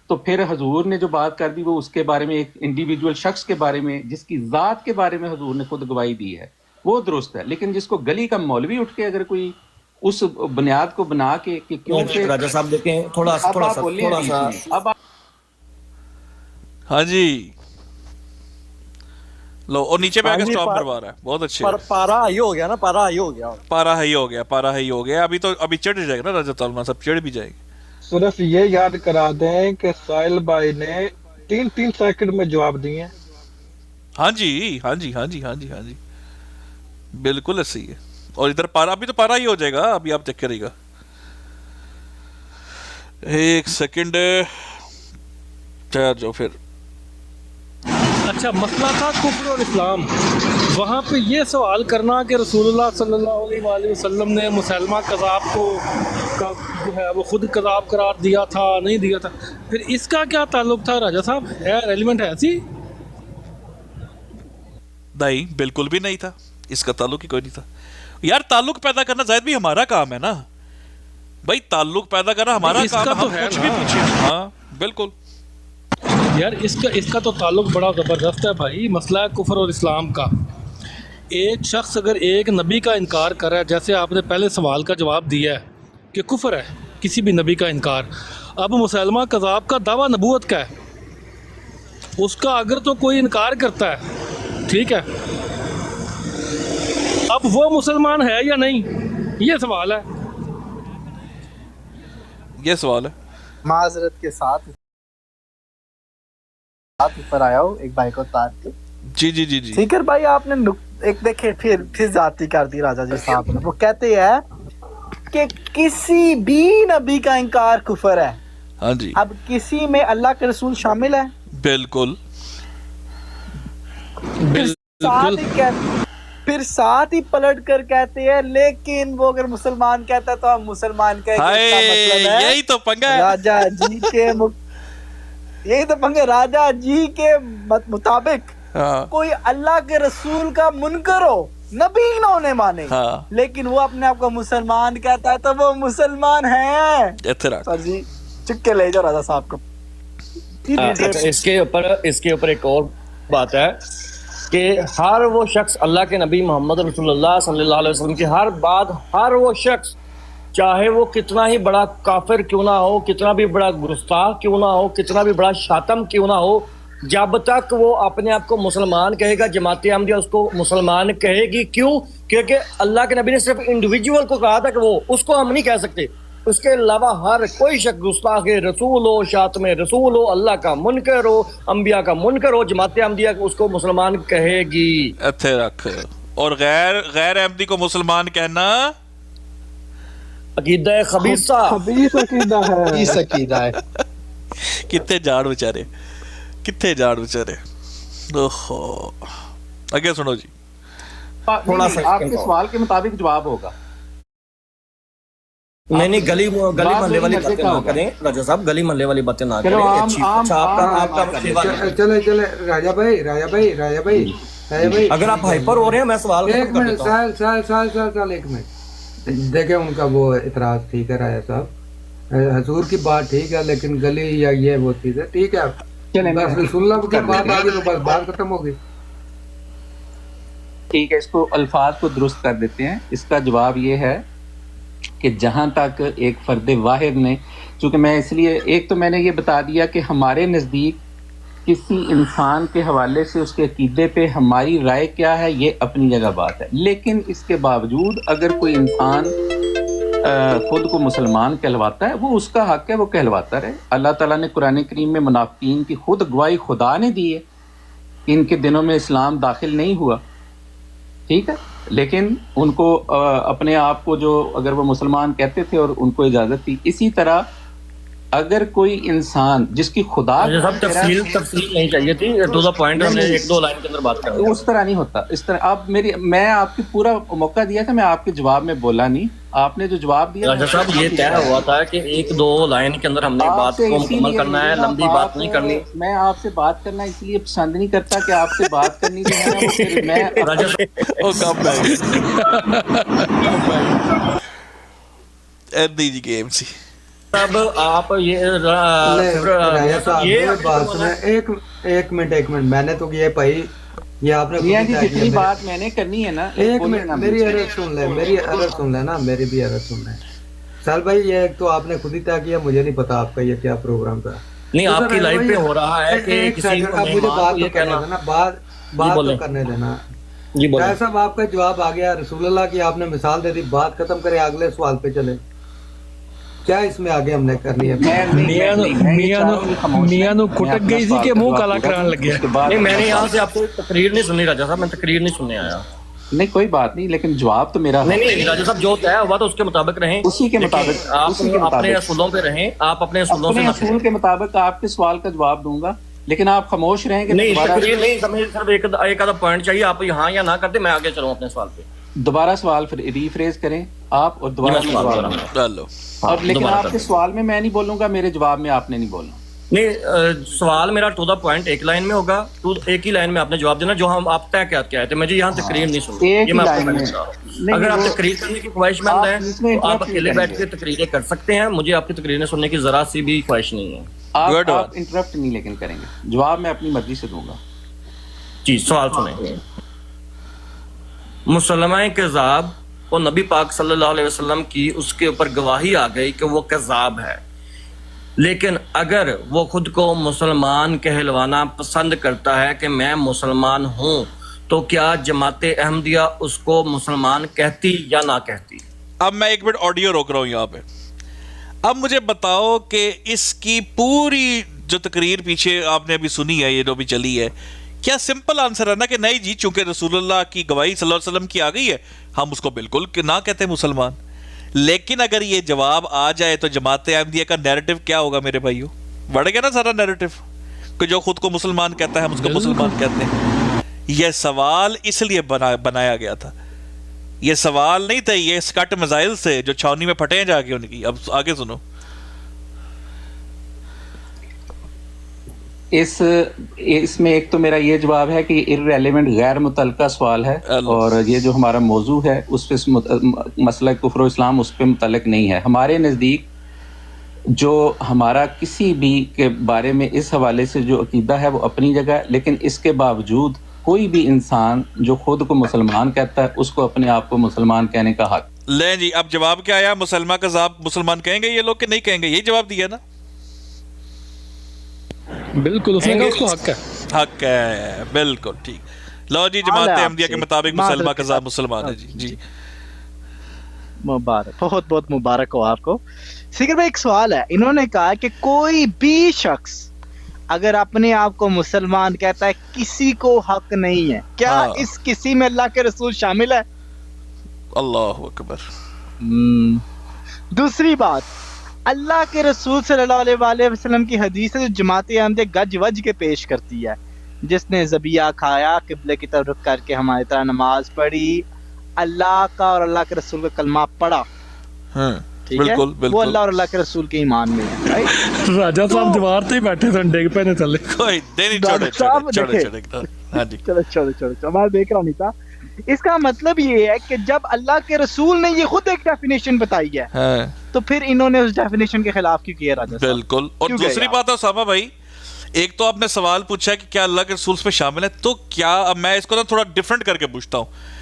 تو پھر حضور نے جو بات کر دی وہ اس کے بارے میں ایک انڈیویجول شخص کے بارے میں جس کی ذات کے بارے میں حضور نے خود گواہی دی ہے وہ درست ہے. لیکن جس کو گلی کا مولوی اٹھ کے اگر کوئی اس بنیاد کو بنا کے کہ کیونکہ راجہ صاحب دیکھیں تھوڑا سا اب ہاں جی لو اور نیچے پہ آگے سٹاپ کروا رہا ہے, بہت اچھے. پارا ہی ہو گیا نا, پارا ہی ہو گیا. ابھی چڑھ جائے گا نا راجہ تعالیٰ صاحب, چڑھ بھی جائے گا. صرف یہ یاد کرا دیں کہ سائل بھائی نے 3 سیکنڈ میں جواب دیے. ہاں جی بالکل ایسے ہی ہے. اور ادھر پارا ابھی تو پارا ہی ہو جائے گا, ابھی آپ چیک کرے گا. 1 سیکنڈ جو پھر اچھا مسئلہ تھا کفر اور اسلام, وہاں پہ یہ سوال کرنا کہ رسول اللہ صلی اللہ علیہ وسلم نے مسلمہ کذاب کو جو ہے وہ خود کذاب قرار دیا تھا نہیں دیا تھا, پھر اس کا کیا تعلق تھا راجہ صاحب؟ ہے ریلیونٹ ہے ایسی؟ نہیں بالکل بھی نہیں تھا, اس کا تعلق ہی کوئی نہیں تھا. یار تعلق پیدا کرنا زاہد بھی ہمارا کام ہے نا بھائی, تعلق پیدا کرنا ہمارا کام ہے, ہم کچھ بھی پوچھیں. ہاں بالکل یار اس کا تو تعلق بڑا زبردست ہے بھائی. مسئلہ ہے کفر اور اسلام کا. ایک شخص اگر ایک نبی کا انکار کر رہا ہے, جیسے آپ نے پہلے سوال کا جواب دیا ہے کہ کفر ہے کسی بھی نبی کا انکار, اب مسلمہ کذاب کا دعویٰ نبوت کا ہے, اس کا اگر تو کوئی انکار کرتا ہے ٹھیک ہے, اب وہ مسلمان ہے یا نہیں یہ سوال ہے. معذرت کے ساتھ اوپر آیا ہوں ایک بھائی کو تار کے. جی ٹھیک ہے بھائی, آپ نے ایک دیکھے پھر ذاتی کر دی راجہ جی صاحب نے. وہ کہتے ہیں کہ کسی بھی نبی کا انکار کفر ہے. ہاں جی, اب کسی میں اللہ کے رسول شامل ہے؟ بالکل. پھر ساتھ ہی پلٹ کر کہتے ہیں لیکن وہ اگر مسلمان کہتا ہے تو ہم مسلمان کہیں گے. یہی تو پنگا ہے راجہ جی کے مطابق کوئی اللہ کے رسول کا منکر ہو, نبی نہ ہونے مانے, لیکن وہ اپنے آپ کو مسلمان کہتا ہے تو وہ مسلمان ہیں. سر جی چکے لے جاؤ راجہ صاحب کو. اس کے اوپر ایک اور بات ہے کہ ہر وہ شخص اللہ کے نبی محمد رسول اللہ صلی اللہ علیہ وسلم کی ہر بات, ہر وہ شخص چاہے وہ کتنا ہی بڑا کافر کیوں نہ ہو, کتنا بھی بڑا گستاخ کیوں نہ ہو, کتنا بھی بڑا شاتم کیوں نہ ہو, جب تک وہ اپنے آپ کو مسلمان کہے گا جماعت احمدیہ اس کو مسلمان کہے گی. کیوں؟ کیونکہ اللہ کے نبی نے صرف انڈیویجول کو کہا تھا کہ وہ, اس کو ہم نہیں کہہ سکتے. اس کے علاوہ ہر کوئی شخص گستاخ رسول ہو, شاتم رسول ہو, اللہ کا منکر ہو, انبیاء کا منکر ہو, جماعت احمدیہ اس کو مسلمان کہے گی. اتھے رکھ. اور غیر احمدی کو مسلمان کہنا عقیدہ خبیثہ, خبیث عقیدہ ہے. اس عقیدہ ہے. کتنے جاڑ بچارے, کتنے جاڑ بچارے. اوہو, آگے سنو جی. تھوڑا سا آپ کے سوال کے مطابق جواب ہوگا. نہیں گلی محلے والی باتیں نہ کریں راجا صاحب, گلی محلے والی باتیں نہ کریں. چلے راجا بھائی اگر آپ ہائپر ہو رہے ہیں میں سوال ایک منٹ سال ایک منٹ دیکھیں, ان کا وہ اعتراض ٹھیک ہے راجا صاحب, حضور کی بات ٹھیک ہے, لیکن گلی یا یہ وہ چیز ہے ٹھیک ہے, بس رسول اللہ کی بات آ گئی تو بس بات ختم ہو گئی. ٹھیک ہے, اس کو الفاظ کو درست کر دیتے ہیں. اس کا جواب یہ ہے کہ جہاں تک ایک فرد واحد نے, چونکہ میں اس لیے ایک تو میں نے یہ بتا دیا کہ ہمارے نزدیک کسی انسان کے حوالے سے اس کے عقیدے پہ ہماری رائے کیا ہے یہ اپنی جگہ بات ہے, لیکن اس کے باوجود اگر کوئی انسان خود کو مسلمان کہلواتا ہے وہ اس کا حق ہے, وہ کہلواتا رہے. اللہ تعالیٰ نے قرآن کریم میں منافقین کی خود گواہی خدا نے دی ہے, ان کے دنوں میں اسلام داخل نہیں ہوا, ٹھیک ہے, لیکن ان کو اپنے آپ کو جو اگر وہ مسلمان کہتے تھے اور ان کو اجازت تھی. اسی طرح اگر کوئی انسان جس کی خدا تفصیل نہیں چاہیے تھی, ٹو دا پوائنٹ, ہم نے ایک دو لائن کے اندر بات کر اس طرح نہیں ہوتا. اس طرح آپ میں آپ کی پورا موقع دیا تھا, میں آپ کے جواب میں بولا نہیں, آپ نے جو جواب دیا راجا صاحب یہ طے ہوا تھا کہ ایک دو لائن کے اندر ہم نے بات کو مکمل کرنا ہے, لمبی بات نہیں کرنی. میں آپ سے بات کرنا اس لیے پسند نہیں کرتا کہ آپ سے بات کرنی جو ہے میں اب آپ ایک منٹ میں نے تو یہ بھائی یہ آپ نے جتنی بات میں نے کرنی ہے نا, ایک منٹ میری عرض سن لے نا, میری بھی عرض سن لیں. سال بھائی یہ ایک تو آپ نے خود ہی طے کیا, مجھے نہیں پتا آپ کا یہ کیا پروگرام تھا. نہیں آپ کی لائف پہ ہو رہا ہے کہ اب مجھے بات تو کرنے دینا, بات تو کرنے دینا. راجا صاحب آپ کا جواب آ گیا, رسول اللہ کی آپ نے مثال دے دی, بات ختم کرے, اگلے سوال پہ چلے. کیا اس میں آگے ہم نے کرنی ہے؟ میاں نو کھٹک گئی تھی کہ منہ کالا کران لگ گیا. نہیں میں نے یہاں سے آپ کو تقریر نہیں سنی راجا صاحب, میں تقریر نہیں سننے آیا. نہیں کوئی بات نہیں, لیکن جواب تو میرا نہیں راجا صاحب جو طے ہوا تو اس کے مطابق رہیں, اسی کے مطابق آپ اپنے اصولوں پہ رہیں, آپ اپنے اصولوں سے اصول کے مطابق آپ کے سوال کا جواب دوں گا, لیکن آپ خاموش رہیں گے. نہیں تقریر نہیں, صرف ایک آدھا پوائنٹ چاہیے, آپ یہاں یا نہ کرتے, میں آگے چلوں اپنے سوال پہ. دوبارہ سوال ریفریز کریں آپ اور دوبارہ سوال, اور لیکن آپ کے سوال میں نہیں بولوں گا, میرے جواب میں آپ نے نہیں بولنا. نہیں سوال میرا ٹو دا پوائنٹ ایک لائن میں ہوگا, ایک ہی لائن میں آپ نے جواب دینا جو ہم آپ طے کیا آئے تھے. مجھے یہاں تقریر نہیں سنی, یہ میں آپ کو اگر آپ تقریر کرنے کی خواہش مند ہیں تو آپ اکیلے بیٹھ کے تقریریں کر سکتے ہیں, مجھے آپ کی تقریریں سننے کی ذرا سی بھی خواہش نہیں ہے. آپ انٹرپٹ نہیں لیکن کریں گے, جواب میں اپنی مرضی سے دوں گا. جی سوال سنیں. مسلمہ کذاب اور نبی پاک صلی اللہ علیہ وسلم کی اس کے اوپر گواہی آ گئی کہ وہ کذاب ہے, لیکن اگر وہ خود کو مسلمان کہلوانا پسند کرتا ہے کہ میں مسلمان ہوں, تو کیا جماعت احمدیہ اس کو مسلمان کہتی یا نہ کہتی؟ اب میں ایک منٹ آڈیو روک رہا ہوں یہاں پہ. اب مجھے بتاؤ کہ اس کی پوری جو تقریر پیچھے آپ نے ابھی سنی ہے, یہ جو بھی چلی ہے, کیا سمپل آنسر ہے نا کہ نہیں جی چونکہ رسول اللہ کی گواہی صلی اللہ علیہ وسلم کی آ گئی ہے ہم اس کو بالکل نہ کہتے مسلمان. لیکن اگر یہ جواب آ جائے تو جماعت احمدیہ کا نیریٹو کیا ہوگا میرے بھائیو؟ بڑھ گیا نا سارا نیریٹو کہ جو خود کو مسلمان کہتا ہے ہم اس کو مسلمان کہتے ہیں. یہ سوال اس لیے بنایا گیا تھا, یہ سوال نہیں تھا, یہ اسکٹ میزائل سے جو چھاونی میں پھٹے ہیں جا کے ان کی. اب آگے سنو. اس میں ایک تو میرا یہ جواب ہے کہ یہ irrelevant غیر متعلقہ سوال ہے, اور یہ جو ہمارا موضوع ہے اس پہ مسئلہ کفر و اسلام اس پہ متعلق نہیں ہے. ہمارے نزدیک جو ہمارا کسی بھی کے بارے میں اس حوالے سے جو عقیدہ ہے وہ اپنی جگہ ہے, لیکن اس کے باوجود کوئی بھی انسان جو خود کو مسلمان کہتا ہے اس کو اپنے آپ کو مسلمان کہنے کا حق. لیں جی اب جواب کیا آیا؟ مسلمان کذاب مسلمان کہیں گے یہ لوگ کہ نہیں کہیں گے؟ یہی جواب دیا نا. بالکل اس نے کہا اس کو حق ہے. حق ہے, بالکل ٹھیک. لو جی, جماعت احمدیہ کے مطابق مسلمہ قذاب مسلمان ہے. جی مبارک, بہت بہت مبارک ہو آپ کو. سیکر بھائی ایک سوال ہے, انہوں نے کہا کہ کوئی بھی شخص اگر اپنے آپ کو مسلمان کہتا ہے کسی کو حق نہیں ہے, کیا اس کسی میں اللہ کے رسول شامل ہے؟ اللہ اکبر. دوسری بات, اللہ کے رسول صلی اللہ علیہ وآلہ وسلم کی حدیث ہے جو جماعت احمدیہ گج وج کے پیش کرتی ہے, جس نے ذبیحہ کھایا, قبلے کی طرف رخ کر کے ہماری طرح نماز پڑھی, اللہ کا اور اللہ کے رسول کا کلمہ پڑھا, ٹھیک ہے, وہ اللہ اور اللہ کے رسول کے ایمان میں ہے. راجہ صاحب دیوار تے ہی بیٹھے تھے ڈگ پہ نے تھلے. کوئی دینی چھوڑو میں دیکھ رہا نہیں تھا. اس کا مطلب یہ ہے کہ جب اللہ کے رسول نے یہ خود ایک ڈیفینیشن بتائی ہے تو پھر انہوں نے اس ڈیفینیشن کے خلاف کیوں کیا راجہ صاحب؟ بالکل. اور دوسری بات ہے اسامہ بھائی, ایک تو آپ نے سوال پوچھا کہ کیا اللہ کے رسول اس پہ شامل ہے, تو کیا میں اس کو نا تھوڑا ڈیفرنٹ کر کے پوچھتا ہوں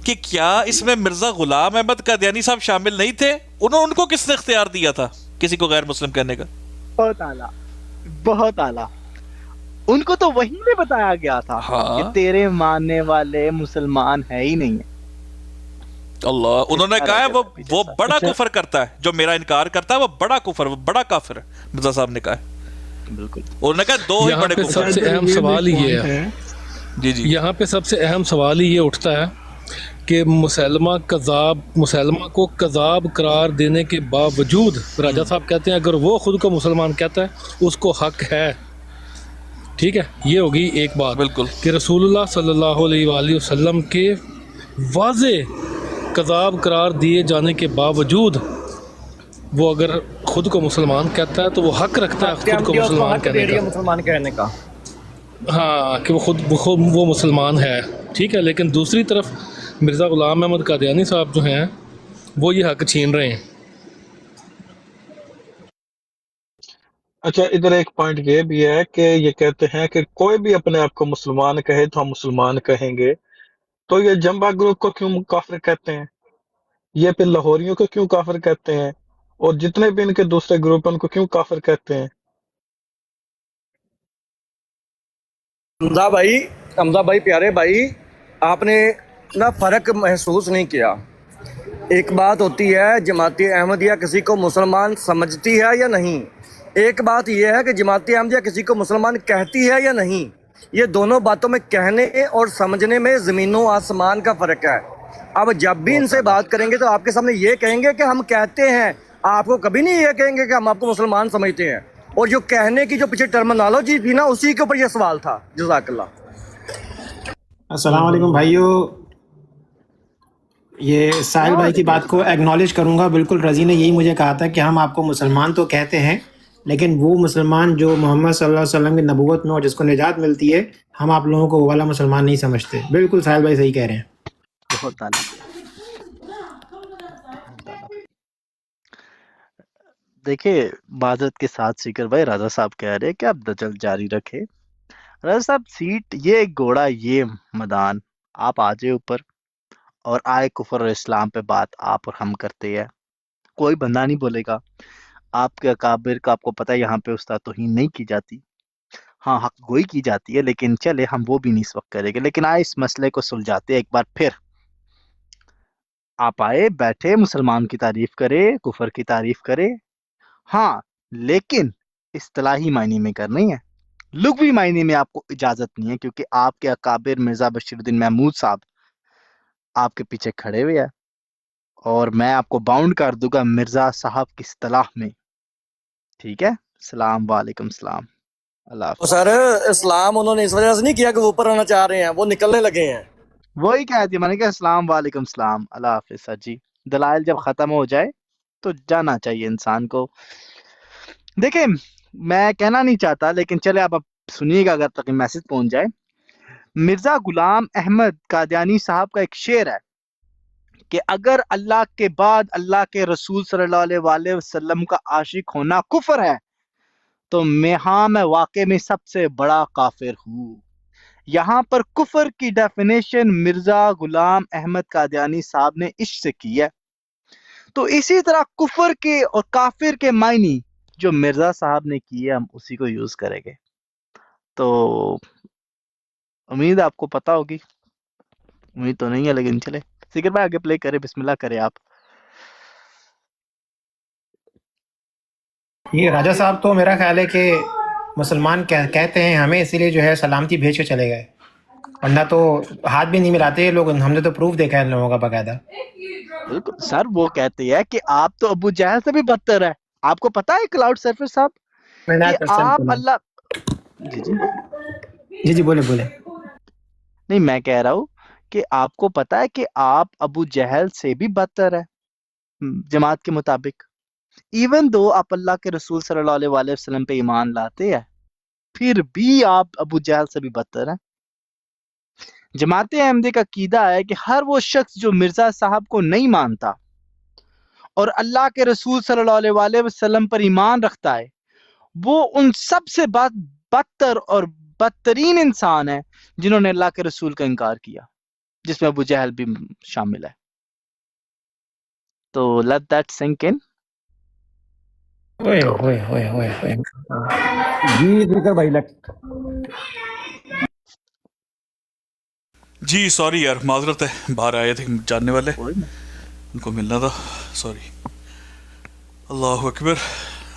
کہ کیا اس میں مرزا غلام احمد قادیانی صاحب شامل نہیں تھے؟ ان کو کس نے اختیار دیا تھا کسی کو غیر مسلم کہنے کا؟ بہت اعلیٰ, بہت اعلیٰ. ان کو تو وہی میں بتایا گیا تھا کہ تیرے ماننے والے مسلمان ہے ہی نہیں ہے. اللہ, انہوں نے کہا ہے وہ بڑا کفر کرتا ہے, جو میرا انکار کرتا ہے وہ بڑا کفر, وہ بڑا کافر ہے. مرزا صاحب نے کہا ہے, بالکل. انہوں نے کہا دو ہی بڑے کفر. سب سے اہم سوال یہ ہے, جی جی, یہاں پہ سب سے اہم سوال ہی یہ اٹھتا ہے کہ مسلمہ کو کذاب قرار دینے کے باوجود راجہ صاحب کہتے ہیں اگر وہ خود کو مسلمان کہتا ہے اس کو حق ہے. ٹھیک ہے, یہ ہوگی ایک بات. بالکل, کہ رسول اللہ صلی اللہ علیہ وآلہ وسلم کے واضح کذاب قرار دیے جانے کے باوجود وہ اگر خود کو مسلمان کہتا ہے تو وہ حق رکھتا ہے خود کو مسلمان کہنے کا. ہاں, کہ وہ خود وہ مسلمان ہے, ٹھیک ہے. لیکن دوسری طرف مرزا غلام احمد قادیانی صاحب جو ہیں وہ یہ حق چھین رہے ہیں. اچھا, ادھر ایک پوائنٹ یہ بھی ہے کہ یہ کہتے ہیں کہ کوئی بھی اپنے آپ کو مسلمان کہے تو ہم مسلمان کہیں گے, تو یہ جمبا گروپ کو کیوں کافر کہتے ہیں, یہ پھر لاہوریوں کو کیوں کافر کہتے ہیں, اور جتنے بھی ان کے دوسرے گروپ ہیں ان کو کیوں کافر کہتے ہیں؟ حمزہ بھائی پیارے بھائی, آپ نے نا فرق محسوس نہیں کیا. ایک بات ہوتی ہے جماعت احمدیہ کسی کو مسلمان سمجھتی ہے یا نہیں, ایک بات یہ ہے کہ جماعت احمدیہ کسی کو مسلمان کہتی ہے یا نہیں. یہ دونوں باتوں میں کہنے اور سمجھنے میں زمین و آسمان کا فرق ہے. اب جب بھی ان سے بات کریں گے تو آپ کے سامنے یہ کہیں گے کہ ہم کہتے ہیں, آپ کو کبھی نہیں یہ کہیں گے کہ ہم آپ کو مسلمان سمجھتے ہیں. اور جو کہنے کی جو پیچھے ٹرمنالوجی تھی نا, اسی کے اوپر یہ سوال تھا. جزاک اللہ. السلام علیکم بھائیو. یہ ساحل بھائی کی بات کو ایکنالج کروں گا. بالکل, رضی نے یہی مجھے کہا تھا کہ ہم آپ کو مسلمان تو کہتے ہیں لیکن وہ مسلمان جو محمد صلی اللہ علیہ وسلم کی نبوت میں اور جس کو نجات ملتی ہے, ہم آپ لوگوں کو وہ والا مسلمان نہیں سمجھتے. بالکل ساحل بھائی صحیح کہہ رہے ہیں. بہت تعالیٰ. دیکھیے معذرت کے ساتھ سیکر بھائی, راجہ صاحب کہہ رہے کہ آپ دجل جاری رکھے. راجہ صاحب سیٹ یہ گھوڑا یہ میدان, آپ آ جائے اوپر اور آئے کفر اور اسلام پہ بات آپ اور ہم کرتے ہیں, کوئی بندہ نہیں بولے گا. آپ کے اکابر کا آپ کو پتہ ہے یہاں پہ استاد توہین نہیں کی جاتی, ہاں حق گوئی کی جاتی ہے, لیکن چلے ہم وہ بھی نہیں اس وقت کریں گے. لیکن آئے اس مسئلے کو سلجھاتے ایک بار پھر. آپ آئے بیٹھے مسلمان کی تعریف کرے, کفر کی تعریف کرے, ہاں لیکن اصطلاحی معنی میں کرنی ہے, لغوی معنی میں آپ کو اجازت نہیں ہے, کیونکہ آپ کے اکابر مرزا بشیر الدین محمود صاحب آپ کے پیچھے کھڑے ہوئے ہیں, اور میں آپ کو باؤنڈ کر دوں گا مرزا صاحب کی اصطلاح میں. ٹھیک ہے, السلام علیکم. السلام, اللہ حافظ. سر اسلام انہوں نے اس وجہ سے نہیں کیا کہ وہ اوپر آنا چاہ رہے ہیں, وہ نکلنے لگے ہیں. وہی کہہ دیا میں نے کہ السلام علیکم. السلام, اللہ حافظ. سر جی, دلائل جب ختم ہو جائے تو جانا چاہیے انسان کو. دیکھیں میں کہنا نہیں چاہتا لیکن چلے آپ سنیے گا اگر تک میسج پہنچ جائے. مرزا غلام احمد قادیانی صاحب کا ایک شعر ہے کہ اگر اللہ کے بعد اللہ کے رسول صلی اللہ علیہ وآلہ وسلم کا عاشق ہونا کفر ہے تو میں واقع میں سب سے بڑا کافر ہوں. یہاں پر کفر کی ڈیفینیشن مرزا غلام احمد قادیانی صاحب نے عشق سے کی ہے, تو اسی طرح کفر کے اور کافر کے معنی جو مرزا صاحب نے کیے ہم اسی کو یوز کریں گے. تو امید آپ کو پتا ہوگی، امید تو نہیں ہے لیکن چلے ذکر بھائی آگے پلے کرے، بسم اللہ کرے آپ. یہ راجہ صاحب تو میرا خیال ہے کہ مسلمان کہتے ہیں ہمیں، اسی لیے جو ہے سلامتی بھیج کے چلے گئے، ورنہ تو ہاتھ بھی نہیں ملاتے یہ لوگ. ہم نے تو پروف دیکھا ہے ان لوگوں کا باقاعدہ. بالکل سر، وہ کہتے ہیں کہ آپ تو ابو جہل سے بھی بدتر ہے. آپ کو پتا ہے کلاؤڈ سرفر صاحب میں کہ 9% آپ سنا. اللہ جی بولے. نہیں، میں کہہ رہا ہوں کہ آپ کو پتا ہے کہ آپ ابو جہل سے بھی بدتر ہے جماعت کے مطابق. ایون دو آپ اللہ کے رسول صلی اللہ علیہ وآلہ وسلم پہ ایمان لاتے ہیں، پھر بھی آپ ابو جہل سے بھی بدتر ہیں. جماعت احمدیہ کا عقیدہ ہے کہ ہر وہ شخص جو مرزا صاحب کو نہیں مانتا اور اللہ کے رسول صلی اللہ علیہ وآلہ وسلم پر ایمان رکھتا ہے، وہ ان سب سے بدتر اور بدترین انسان ہے جنہوں نے اللہ کے رسول کا انکار کیا، جس میں ابو جہل بھی شامل ہے. تو let that sink in. جی ذکر بھائی جی سوری یار، معذرت ہے، باہر آئے تھے جاننے والے، ان کو ملنا تھا، سوری. اللہ اکبر.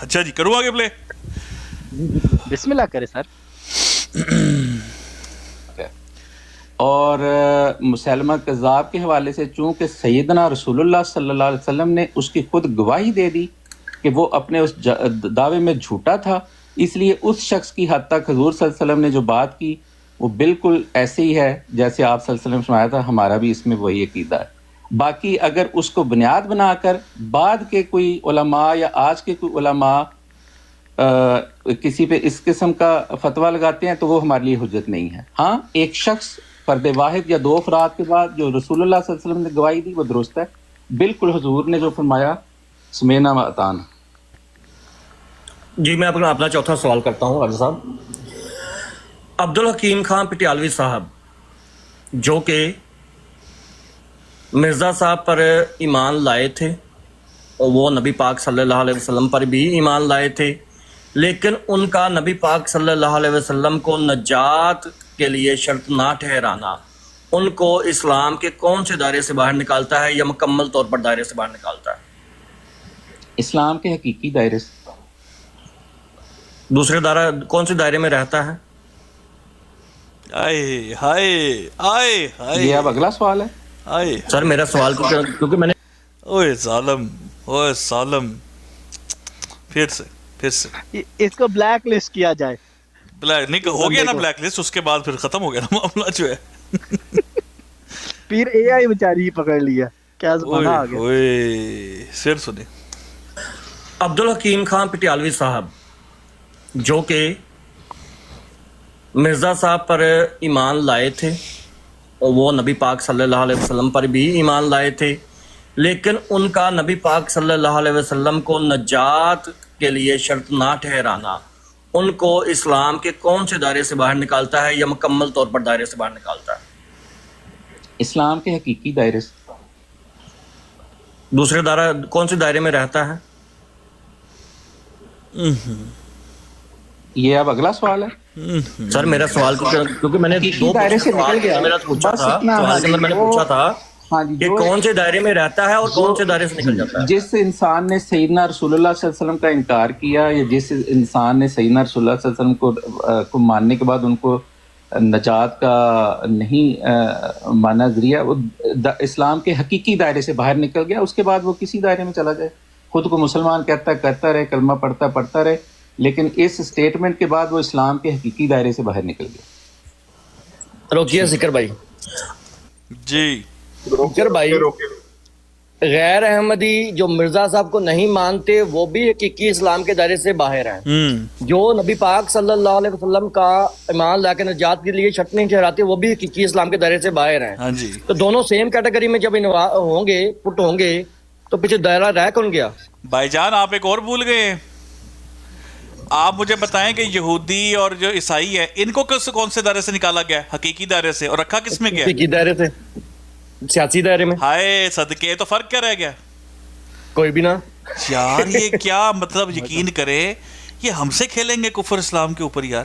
اچھا جی، کروں آگے پلے؟ بسم اللہ کرے سر. اور مسلمہ کذاب کے حوالے سے چونکہ سیدنا رسول اللہ صلی اللہ علیہ وسلم نے اس کی خود گواہی دے دی کہ وہ اپنے اس دعوے میں جھوٹا تھا، اس لیے اس شخص کی حد تک حضور صلی اللہ علیہ وسلم نے جو بات کی وہ بالکل ایسے ہی ہے جیسے آپ صلی اللہ علیہ وسلم فرمایا تھا. ہمارا بھی اس میں وہی عقیدہ ہے. باقی اگر اس کو بنیاد بنا کر بعد کے کوئی علماء یا آج کے کوئی علماء کسی پہ اس قسم کا فتویٰ لگاتے ہیں تو وہ ہمارے لیے حجت نہیں ہے. ہاں، ایک شخص فرد واحد یا دو افراد کے بعد جو رسول اللہ صلی اللہ علیہ وسلم نے گواہی دی وہ درست ہے. بالکل حضور نے جو فرمایا سمینا و اطعنا. جی میں اپنا چوتھا سوال کرتا ہوں راجہ صاحب. عبدالحکیم خان پٹیالوی صاحب جو کہ مرزا صاحب پر ایمان لائے تھے اور وہ نبی پاک صلی اللہ علیہ وسلم پر بھی ایمان لائے تھے، لیکن ان کا نبی پاک صلی اللہ علیہ وسلم کو نجات کے لیے شرط نہ ٹھہرانا ان کو اسلام کے کون سے دائرے سے باہر نکالتا ہے یا مکمل طور پر دائرے سے باہر نکالتا ہے؟ اسلام کے حقیقی دائرے سے. دوسرے دائرہ کون سے دائرے میں رہتا ہے؟ آئے ہائے آئے ہائے. یہ اب اگلا سوال ہے. آئے سر میرا سوال کیونکہ میں نے اوے ظالم، اوے ظالم. پھر سے اس کو بلیک لسٹ کیا جائے. بلیک نہیں ہو گیا نا، بلیک لسٹ، اس کے بعد پھر ختم ہو گیا نا معاملہ جو ہے. پھر اے آئی بیچاری پکڑ لیا، کیا زمانہ آ گیا. پھر سنیں. عبدالحکیم خان پٹیالوی صاحب جو کہ مرزا صاحب پر ایمان لائے تھے اور وہ نبی پاک صلی اللہ علیہ وسلم پر بھی ایمان لائے تھے، لیکن ان کا نبی پاک صلی اللہ علیہ وسلم کو نجات کے لیے شرط نہ ٹھہرانا ان کو اسلام کے کون سے دائرے سے باہر نکالتا ہے یا مکمل طور پر دائرے سے باہر نکالتا ہے؟ اسلام کے حقیقی دائرے سے. دوسرے دائرہ کون سے دائرے میں رہتا ہے؟ یہ اب اگلا سوال ہے. سر میرا سوال کیونکہ میں نے حقیقی دائرے سے نکل گیا. پوچھا تھا، سوال کے اندر میں نے پوچھا تھا کہ کون سے دائرے میں رہتا ہے اور کون سے دائرے سے نکل جاتا ہے. جس انسان نے سیدنا رسول اللہ صلی اللہ علیہ وسلم کا انکار کیا یا جس انسان نے سیدنا رسول اللہ صلی اللہ علیہ وسلم کو ماننے کے بعد ان کو نجات کا نہیں مانا ذریعہ، وہ اسلام کے حقیقی دائرے سے باہر نکل گیا. اس کے بعد وہ کسی دائرے میں چلا جائے، خود کو مسلمان کرتا رہے، کلمہ پڑھتا رہے، لیکن اس سٹیٹمنٹ کے بعد وہ اسلام کے حقیقی دائرے سے باہر نکل گیا. روکیے ذکر بھائی. جی ذکر بھائی، غیر احمدی جو مرزا صاحب کو نہیں مانتے وہ بھی حقیقی اسلام کے دائرے سے باہر ہیں، جو نبی پاک صلی اللہ علیہ وسلم کا ایمان لا کے نجات کے لیے شرط نہیں ٹھہراتے وہ بھی حقیقی اسلام کے دائرے سے باہر ہیں. تو دونوں سیم کیٹیگری میں جب ہوں گے پٹ ہوں گے تو پیچھے دائرہ رہ کون گیا؟ بھائی جان آپ ایک اور بھول گئے. آپ مجھے بتائیں کہ یہودی اور جو عیسائی ہے ان کو کون سے دائرے سے نکالا گیا؟ حقیقی دائرے سے. اور رکھا کس میں گیا؟ حقیقی دائرے سے، سیاسی دائرے میں. ہائے صدقے، تو فرق کیا رہ گیا؟ کوئی بھی نہ. یار یہ کیا مطلب، یقین کرے یہ ہم سے کھیلیں گے کفر اسلام کے اوپر یار.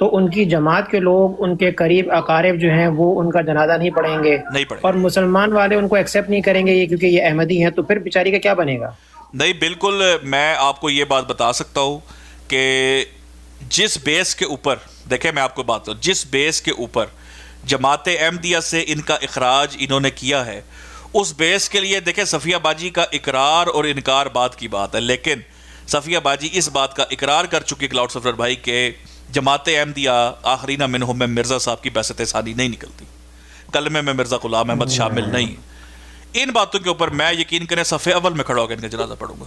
تو ان کی جماعت کے لوگ، ان کے قریب اقارب جو ہیں وہ ان کا جنازہ نہیں پڑھیں گے، اور مسلمان والے ان کو ایکسیپٹ نہیں کریں گے یہ کیونکہ یہ احمدی ہیں، تو پھر بیچاری کا کیا بنے گا؟ نہیں بالکل، میں آپ کو یہ بات بتا سکتا ہوں کہ جس بیس کے اوپر، دیکھیں میں آپ کو بات کروں، جس بیس کے اوپر جماعت احمدیہ سے ان کا اخراج انہوں نے کیا ہے، اس بیس کے لیے دیکھیں صفیہ باجی کا اقرار اور انکار بات کی بات ہے، لیکن صفیہ باجی اس بات کا اقرار کر چکی کلاؤڈ سفرر بھائی کہ جماعت احمدیہ آخرین منہم میں مرزا صاحب کی بعثت ثانی نہیں نکلتی، کلمے میں مرزا غلام احمد شامل نہیں۔ ان باتوں کے اوپر میں یقین کریں صفحے اول میں کھڑا ہو کے ان کا جنازہ پڑھوں گا۔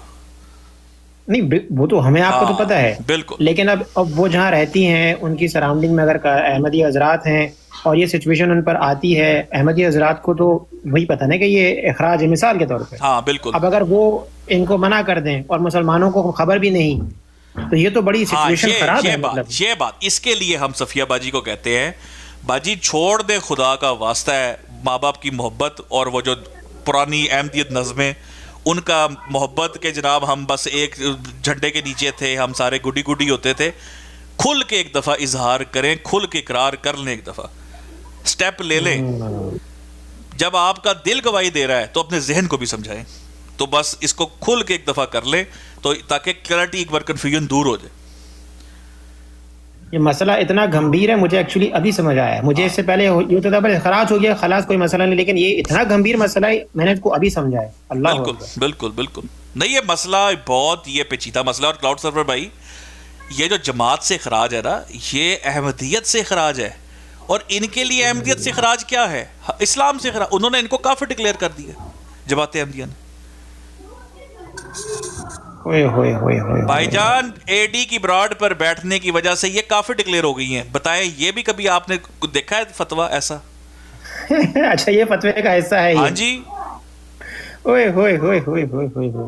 نہیں وہ تو ہمیں آپ کو تو پتہ ہے، بالکل، لیکن اب وہ جہاں رہتی ہیں ان کی سراؤنڈنگ میں اگر احمدی حضرات ہیں اور یہ سچویشن ان پر آتی ہے، احمدی حضرات کو تو وہی پتہ نہیں کہ یہ اخراج ہے مثال کے طور پہ۔ ہاں بالکل، اب اگر وہ ان کو منع کر دیں اور مسلمانوں کو خبر بھی نہیں، تو یہ تو بڑی سچویشن خراب ہے۔ یہ بات اس کے لیے ہم صفیہ باجی کو کہتے ہیں باجی چھوڑ دے خدا کا واسطہ ہے، ماں باپ کی محبت اور وہ جو پرانی احمدیت نظمیں ان کا محبت کے جناب ہم بس ایک جھنڈے کے نیچے تھے، ہم سارے گڈی گڈی ہوتے تھے، کھل کے ایک دفعہ اظہار کریں، کھل کے اقرار کر لیں، ایک دفعہ سٹیپ لے لیں۔ جب آپ کا دل گواہی دے رہا ہے تو اپنے ذہن کو بھی سمجھائیں، تو بس اس کو کھل کے ایک دفعہ کر لیں تو تاکہ کلیئرٹی ایک بار کنفیوژن دور ہو جائے۔ یہ مسئلہ اتنا گمبھیر ہے، مجھے ایکچولی ابھی سمجھ آیا ہے، مجھے اس سے پہلے یہ ہوتا تھا بس خراج ہو گیا خلاص کوئی مسئلہ نہیں، لیکن یہ اتنا گمبھیر مسئلہ ہے میں نے اس کو ابھی سمجھا ہے۔ اللہ بالکل بالکل بالکل، نہیں یہ مسئلہ بہت یہ پیچیدہ مسئلہ، اور کلاؤڈ سرور بھائی یہ جو جماعت سے اخراج ہے نا یہ احمدیت سے اخراج ہے، اور ان کے لیے احمدیت سے اخراج کیا ہے؟ اسلام سے اخراج، انہوں نے ان کو کافر ڈکلیئر کر دیا جماعت احمدیہ نے۔ بھائی جان اے ڈی کی براڈ پر بیٹھنے کی وجہ سے یہ کافر ڈکلیئر ہو گئی ہیں، بتائیں یہ بھی کبھی آپ نے دیکھا ہے فتویٰ ایسا؟ اچھا یہ فتوے کا حصہ ہے؟ ہاں جی، اوئے ہوئے ہوئے ہوئے ہوئے ہوئے ہوئے،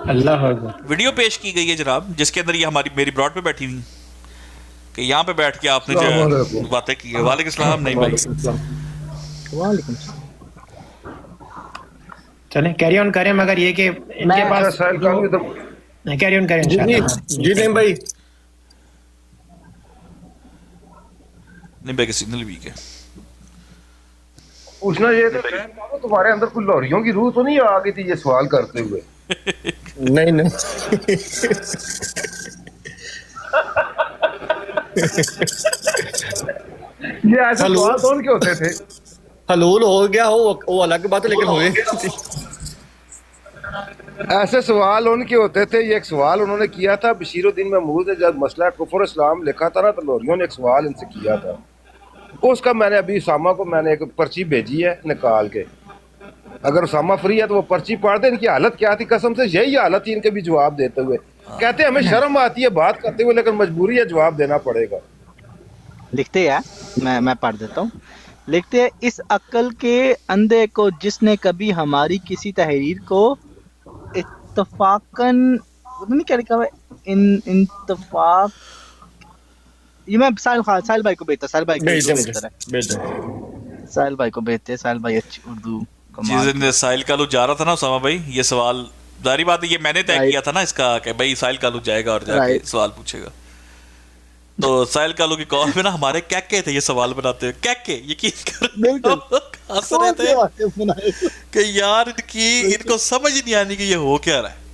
اللہ اکبر۔ ویڈیو پیش کی گئی ہے جناب جس کے اندر یہ میری براڈ پہ بیٹھی ہوئی کہ یہاں پہ بیٹھ کے آپ نے جو باتیں کی ہے۔ وعلیکم السلام۔ نہیں بھائی وعلیکم السلام۔ چلیں کیری آن کریں، مگر یہ کہ ان کے پاس کیری آن کریں انشاءاللہ۔ جی نہیں بھائی، نہیں بھائی کا سگنل ویک ہے۔ پوچھنا یہ تو تمہارے اندر کوئی لوریوں کی روح تو نہیں آ گئی تھی یہ سوال کرتے ہوئے؟ نہیں نہیں یہ ایسے سوال کون کے ہوتے تھے؟ حلول ہو گیا ہو وہ الگ بات ہے، لیکن ہوئے ایسے سوال ان کے ہوتے تھے۔ یہ ایک سوال انہوں نے کیا تھا بشیر الدین محمود نے جب مسئلہ کفر اسلام لکھا تھا نا، تو لوریوں نے ایک سوال ان سے کیا تھا، اس کا میں نے ابھی اسامہ کو میں نے ایک پرچی بھیجی ہے نکال کے، اگر اسامہ فری ہے تو وہ پرچی پڑھ دیں۔ ان کی حالت کیا تھی قسم سے، یہی حالت تھی ان کے بھی جواب دیتے ہوئے۔ کہتے ہیں ہمیں شرم آتی ہے بات کرتے ہوئے لیکن مجبوری ہے جواب دینا پڑے گا۔ لکھتے ہیں میں پڑھ دیتا ہوں، لکھتے ہیں اس عقل کے اندھے کو جس نے کبھی ہماری کسی تحریر کو اتفاقاً نہیں کیا لکھا ہوا ہے اتفاق، یہ میں ساحل بھائی کو بھیجتا، ساحل بھائی کو بھیجتے، ساحل بھائی اچھی اردو چیزیں ساحل کالو جا رہا تھا نا اسامہ بھائی، یہ سوال ظاہری بات ہے یہ میں نے طے کیا تھا نا اس کا کہ بھائی ساحل کالو جائے گا اور جا کے سوال پوچھے گا، تو ساحل کالو کی کال میں نا ہمارے کیکے تھے یہ سوال بناتے ہوئے، کیکے یقین کر ہنس رہے تھے کہ یار ان کو سمجھ نہیں آنی کہ یہ ہو کیا رہا ہے۔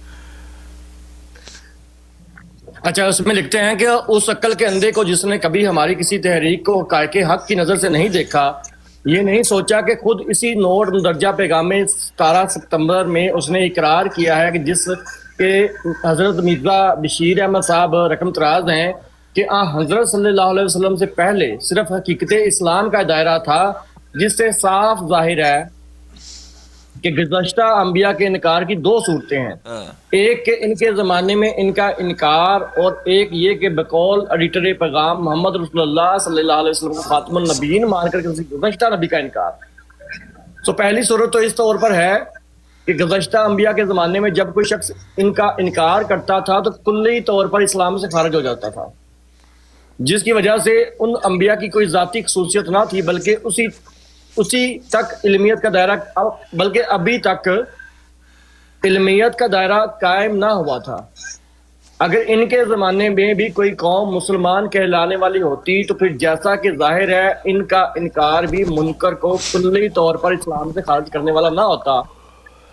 اچھا اس میں لکھتے ہیں کہ اس عقل کے اندھے کو جس نے کبھی ہماری کسی تحریک کو حقائق حق کی نظر سے نہیں دیکھا، یہ نہیں سوچا کہ خود اسی نوٹ درجہ پیغام 17 ستمبر میں اس نے اقرار کیا ہے کہ جس کے حضرت مرزا بشیر احمد صاحب رقم طراز ہیں کہ حضرت صلی اللہ علیہ وسلم سے پہلے صرف حقیقت اسلام کا دائرہ تھا، جس سے صاف ظاہر ہے کہ گزشتہ انبیاء کے انکار کی دو صورتیں ہیں، ایک کہ ان کے زمانے میں ان کا انکار، اور ایک یہ کہ بقول ایڈیٹر پیغام محمد رسول اللہ صلی اللہ علیہ وسلم کو خاتم النبیین مان کر کسی گزشتہ نبی کا انکار۔ تو پہلی صورت تو اس طور پر ہے کہ گزشتہ انبیاء کے زمانے میں جب کوئی شخص ان کا انکار کرتا تھا تو کلی طور پر اسلام سے خارج ہو جاتا تھا، جس کی وجہ سے ان انبیاء کی کوئی ذاتی خصوصیت نہ تھی، بلکہ اسی تک علمیت کا دائرہ، بلکہ ابھی تک علمیت کا دائرہ قائم نہ ہوا تھا۔ اگر ان کے زمانے میں بھی کوئی قوم مسلمان کہلانے والی ہوتی تو پھر جیسا کہ ظاہر ہے ان کا انکار بھی منکر کو کلی طور پر اسلام سے خارج کرنے والا نہ ہوتا۔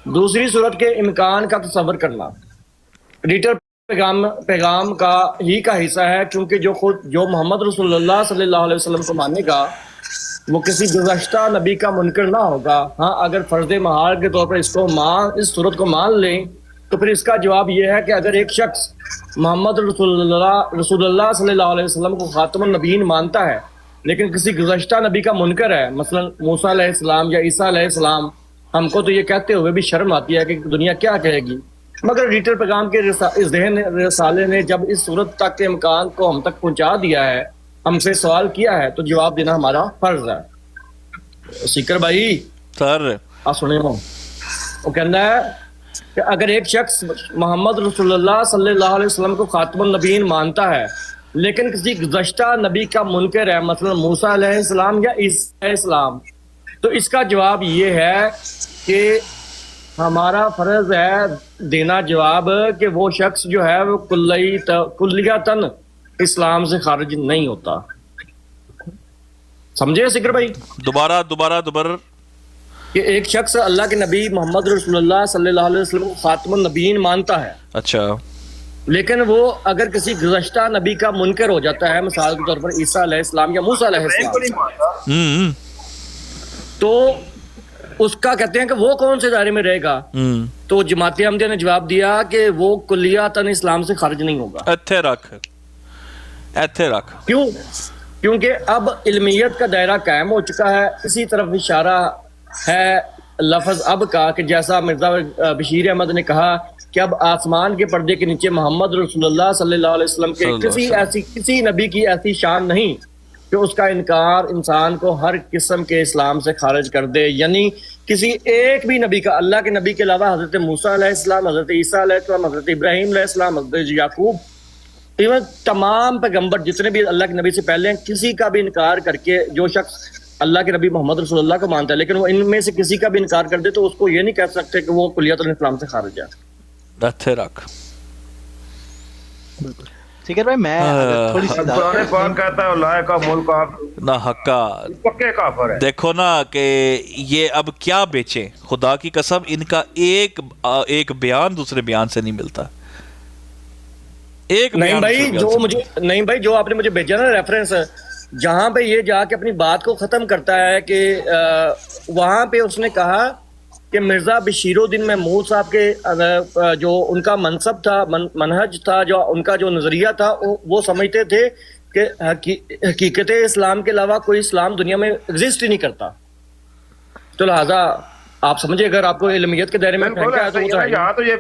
دوسری صورت کے امکان کا تصور کرنا ریٹر پیغام کا ہی کا حصہ ہے، کیونکہ جو محمد رسول اللہ صلی اللہ علیہ وسلم کو مانے گا وہ کسی گزشتہ نبی کا منکر نہ ہوگا۔ ہاں اگر فرض محال کے طور پر اس صورت کو مان لیں تو پھر اس کا جواب یہ ہے کہ اگر ایک شخص محمد رسول اللہ صلی اللہ علیہ وسلم کو خاتم النبیین مانتا ہے لیکن کسی گزشتہ نبی کا منکر ہے، مثلا موسیٰ علیہ السلام یا عیسیٰ علیہ السلام، ہم کو تو یہ کہتے ہوئے بھی شرم آتی ہے کہ دنیا کیا کہے گی، مگر ریٹر پیغام کے اس ذہن رسالے نے جب اس صورت تک کے امکان کو ہم تک پہنچا دیا ہے، ہم سے سوال کیا ہے، تو جواب دینا ہمارا فرض ہے۔ سیکر بھائی سر آپ سنیں، وہ کہنا ہے کہ اگر ایک شخص محمد رسول اللہ صلی اللہ علیہ وسلم کو خاتم النبیین مانتا ہے لیکن کسی گزشتہ نبی کا منکر ہے، مثلا موسیٰ علیہ السلام یا عیسیٰ علیہ السلام، تو اس کا جواب یہ ہے کہ ہمارا فرض ہے دینا جواب کہ وہ شخص جو ہے وہ کلیتاً اسلام سے خارج نہیں ہوتا۔ سمجھے سکر بھائی؟ دوبارہ کہ ایک شخص اللہ کے نبی محمد رسول اللہ صلی اللہ علیہ وسلم کو خاتم النبیین مانتا ہے، اچھا، لیکن وہ اگر کسی گزشتہ نبی کا منکر ہو جاتا ہے، مثال کے طور پر عیسیٰ علیہ السلام یا موسیٰ علیہ السلام، تو اس کا کہتے ہیں کہ وہ کون سے دائرے میں رہے گا؟ تو جماعت احمدیہ نے جواب دیا کہ وہ کلیاتاً اسلام سے خارج نہیں ہوگا۔ ایتھے رکھ کیوں؟ کیونکہ اب علمیت کا دائرہ قائم ہو چکا ہے۔ اسی طرف اشارہ ہے لفظ اب کا کہ جیسا مرزا بشیر احمد نے کہا کہ اب آسمان کے پردے کے نیچے محمد رسول اللہ صلی اللہ علیہ وسلم کے کسی نبی کی ایسی شان نہیں کہ اس کا انکار انسان کو ہر قسم کے اسلام سے خارج کر دے، یعنی کسی ایک بھی نبی کا، اللہ کے نبی کے علاوہ حضرت موسیٰ علیہ السلام، حضرت عیسیٰ علیہ السلام، حضرت ابراہیم علیہ السلام، حضرت یعقوب، ایون تمام پیغمبر جتنے بھی اللہ کے نبی سے پہلے ہیں، کسی کا بھی انکار کر کے جو شخص اللہ کے نبی محمد رسول اللہ کو مانتا ہے لیکن وہ ان میں سے کسی کا بھی انکار کر دے تو اس کو یہ نہیں کہہ سکتے کہ وہ کلیت الاسلام سے خارج ہے۔ ایتھے رکھ ٹھیک ہے بھائی، میں تھوڑی سی قرآن پاک کہتا ہے اولئک کا ملک نہ حقا، پکے کافر ہے۔ دیکھو نا کہ یہ اب کیا بیچیں، خدا کی قسم ان کا ایک بیان دوسرے بیان سے نہیں ملتا۔ نہیں بھائی جو آپ نے مجھے بھیجا نا ریفرنس، جہاں پہ یہ جا کے اپنی بات کو ختم کرتا ہے کہ وہاں پہ اس نے کہا کہ مرزا بشیر الدین محمود صاحب کے جو ان کا منصب تھا، منہج تھا، جو ان کا جو نظریہ تھا، وہ سمجھتے تھے کہ حقیقت اسلام کے علاوہ کوئی اسلام دنیا میں ایگزسٹ ہی نہیں کرتا۔ تو لہٰذا آپ سمجھے اگر آپ کو علمیت کے دائرے میں پھینکا ہے تو وہ یہاں تو یہ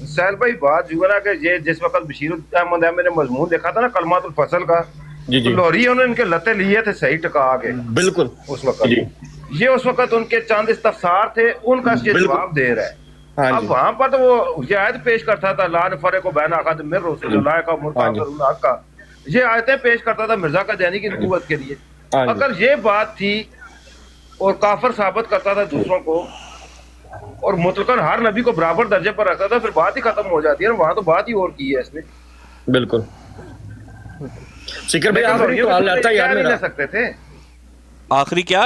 سہیل بھائی بات جو ہے نا کہ یہ جس وقت بشیر احمد میں نے مضمون دیکھا تھا نا کلمات الفصل کا، لوہریوں نے ان کے لتے لیے تھے صحیح ٹکا کے، بالکل اس وقت یہ اس وقت ان کے چاند استفسار تھے، ان کا یہ جواب دے رہا ہے۔ اب وہاں پر تو وہ یہ آیت پیش کرتا تھا لا نفرق بین احد من رسل اللہ کا منکرون حق کا، یہ آیتیں پیش کرتا تھا مرزا قادیانی کی نبوت کے لیے۔ اگر یہ بات تھی اور کافر ثابت کرتا تھا دوسروں کو اور مطلقاً ہر نبی کو برابر درجے پر رکھتا تھا، پھر بات ہی ختم ہو جاتی ہے نا، وہاں تو بات ہی اور کی ہے اس نے۔ بالکل سکر بھائی آخری سوال رہتا ہے یار میرا، سکتے تھے آخری کیا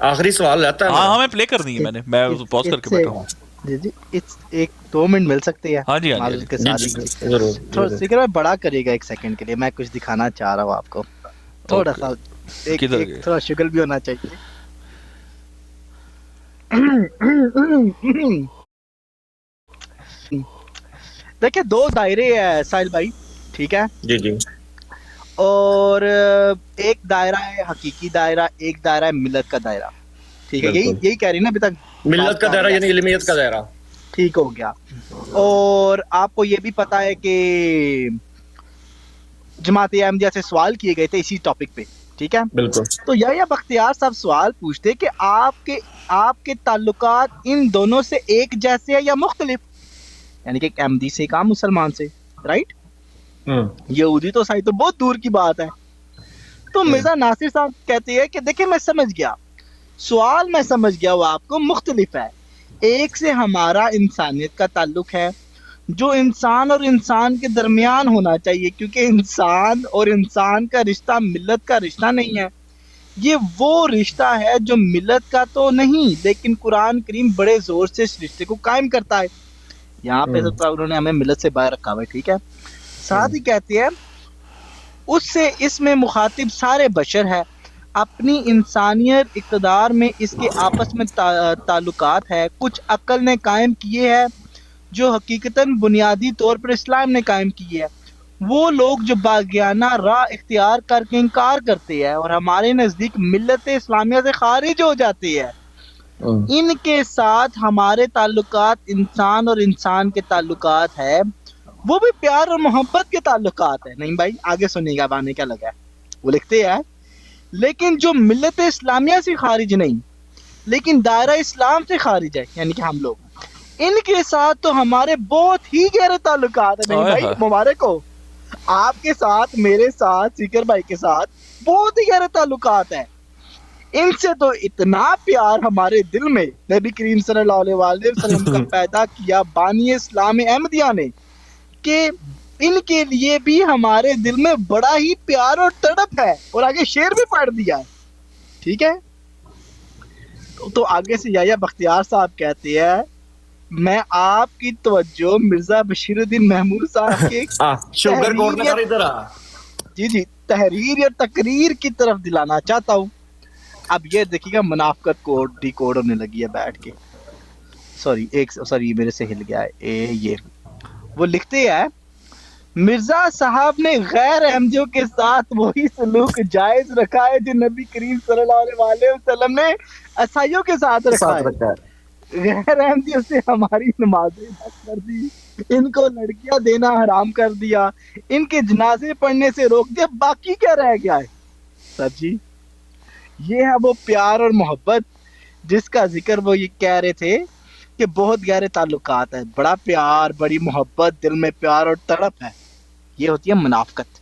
آخری سوال رہتا ہے؟ ہاں ہمیں پلے کرنی ہے، میں پاز کر کے بیٹھا ہوں۔ جی ایک 2 منٹ مل سکتے ہیں؟ ہاں جی ضرور۔ سکر بھائی بڑا کریے گا 1 سیکنڈ کے لیے، میں کچھ دکھانا چاہ رہا ہوں آپ کو، تھوڑا سا تھوڑا شگل بھی ہونا چاہیے۔ دیکھیں 2 دائرے ہیں ساحل بھائی، ٹھیک ہے جی، اور ایک دائرہ ہے حقیقی دائرہ، ایک دائرہ ہے ملت کا دائرہ، ٹھیک ہے، یہی کہہ رہی نا ابھی تک، ملت کا دائرہ یعنی علمیت کا دائرہ، ٹھیک ہو گیا۔ اور آپ کو یہ بھی پتا ہے کہ جماعت احمدیہ سے سوال کیے گئے تھے اسی ٹاپک پہ، ٹھیک ہے، بالکل۔ تو یحییٰ بختیار صاحب سوال پوچھتے کہ آپ کے تعلقات ان دونوں سے ایک جیسے ہیں یا مختلف، یعنی کہ ایک احمدی سے ایک عام مسلمان سے، رائٹ؟ یہودی تو صحیح تو بہت دور کی بات ہے۔ تو مرزا ناصر صاحب کہتے ہیں کہ دیکھیں میں سمجھ گیا، سوال میں سمجھ گیا وہ آپ کو مختلف ہے، ایک سے ہمارا انسانیت کا تعلق ہے جو انسان اور انسان کے درمیان ہونا چاہیے، کیونکہ انسان اور انسان کا رشتہ ملت کا رشتہ نہیں ہے، یہ وہ رشتہ ہے جو ملت کا تو نہیں، لیکن قرآن کریم بڑے زور سے اس رشتے کو قائم کرتا ہے۔ یہاں پہ تو انہوں نے ہمیں ملت سے باہر رکھا ہوا ہے، ٹھیک ہے۔ ساتھ ہی کہتے ہیں اس سے اس میں مخاطب سارے بشر ہے، اپنی انسانیت اقتدار میں اس کے آپس میں تعلقات ہے، کچھ عقل نے قائم کیے ہیں جو حقیقتاً بنیادی طور پر اسلام نے قائم کی ہے، وہ لوگ جو باغیانہ راہ اختیار کر کے انکار کرتے ہیں اور ہمارے نزدیک ملت اسلامیہ سے خارج ہو جاتے ہیں، ان کے ساتھ ہمارے تعلقات انسان اور انسان کے تعلقات ہے، وہ بھی پیار اور محبت کے تعلقات ہیں۔ نہیں بھائی آگے سنیے گا بانے کیا لگا ہے، وہ لکھتے ہیں لیکن جو ملت اسلامیہ سے خارج نہیں لیکن دائرہ اسلام سے خارج ہے، یعنی کہ ہم لوگ، ان کے ساتھ تو ہمارے بہت ہی گہرے تعلقات ہیں۔ نہیں بھائی مبارک ہو، آپ کے ساتھ، میرے ساتھ، سیکر بھائی کے ساتھ بہت ہی گہرے تعلقات ہیں، ان سے تو اتنا پیار ہمارے دل میں نبی کریم صلی اللہ علیہ وآلہ وسلم کا پیدا کیا بانی اسلام احمدیہ نے کہ ان کے لیے بھی ہمارے دل میں بڑا ہی پیار اور تڑپ ہے، اور آگے شعر بھی پڑھ دیا ہے، ٹھیک ہے۔ تو آگے سے یحییٰ بختیار صاحب کہتے ہیں میں آپ کی توجہ مرزا بشیر الدین محمود صاحب کے جی تحریر یا تقریر کی طرف دلانا چاہتا ہوں۔ اب یہ دیکھیے گا منافقت کوڈ ڈی کوڈ ہونے لگی ہے بیٹھ کے، سوری میرے سے ہل گیا ہے یہ۔ وہ لکھتے ہیں مرزا صاحب نے غیر احمدیوں کے ساتھ وہی سلوک جائز رکھا ہے جو نبی کریم صلی اللہ علیہ وآلہ وسلم نے عیسائیوں کے ساتھ رکھا ہے۔ غیر احمدیوں سے ہماری نمازیں بند کر دی، ان کو لڑکیاں دینا حرام کر دیا، ان کے جنازے پڑھنے سے روک دیا، باقی کیا رہ گیا ہے؟ سر جی یہ ہے وہ پیار اور محبت جس کا ذکر وہ یہ کہہ رہے تھے کہ بہت گہرے تعلقات ہیں، بڑا پیار، بڑی محبت، دل میں پیار اور تڑپ ہے۔ یہ ہوتی ہے منافقت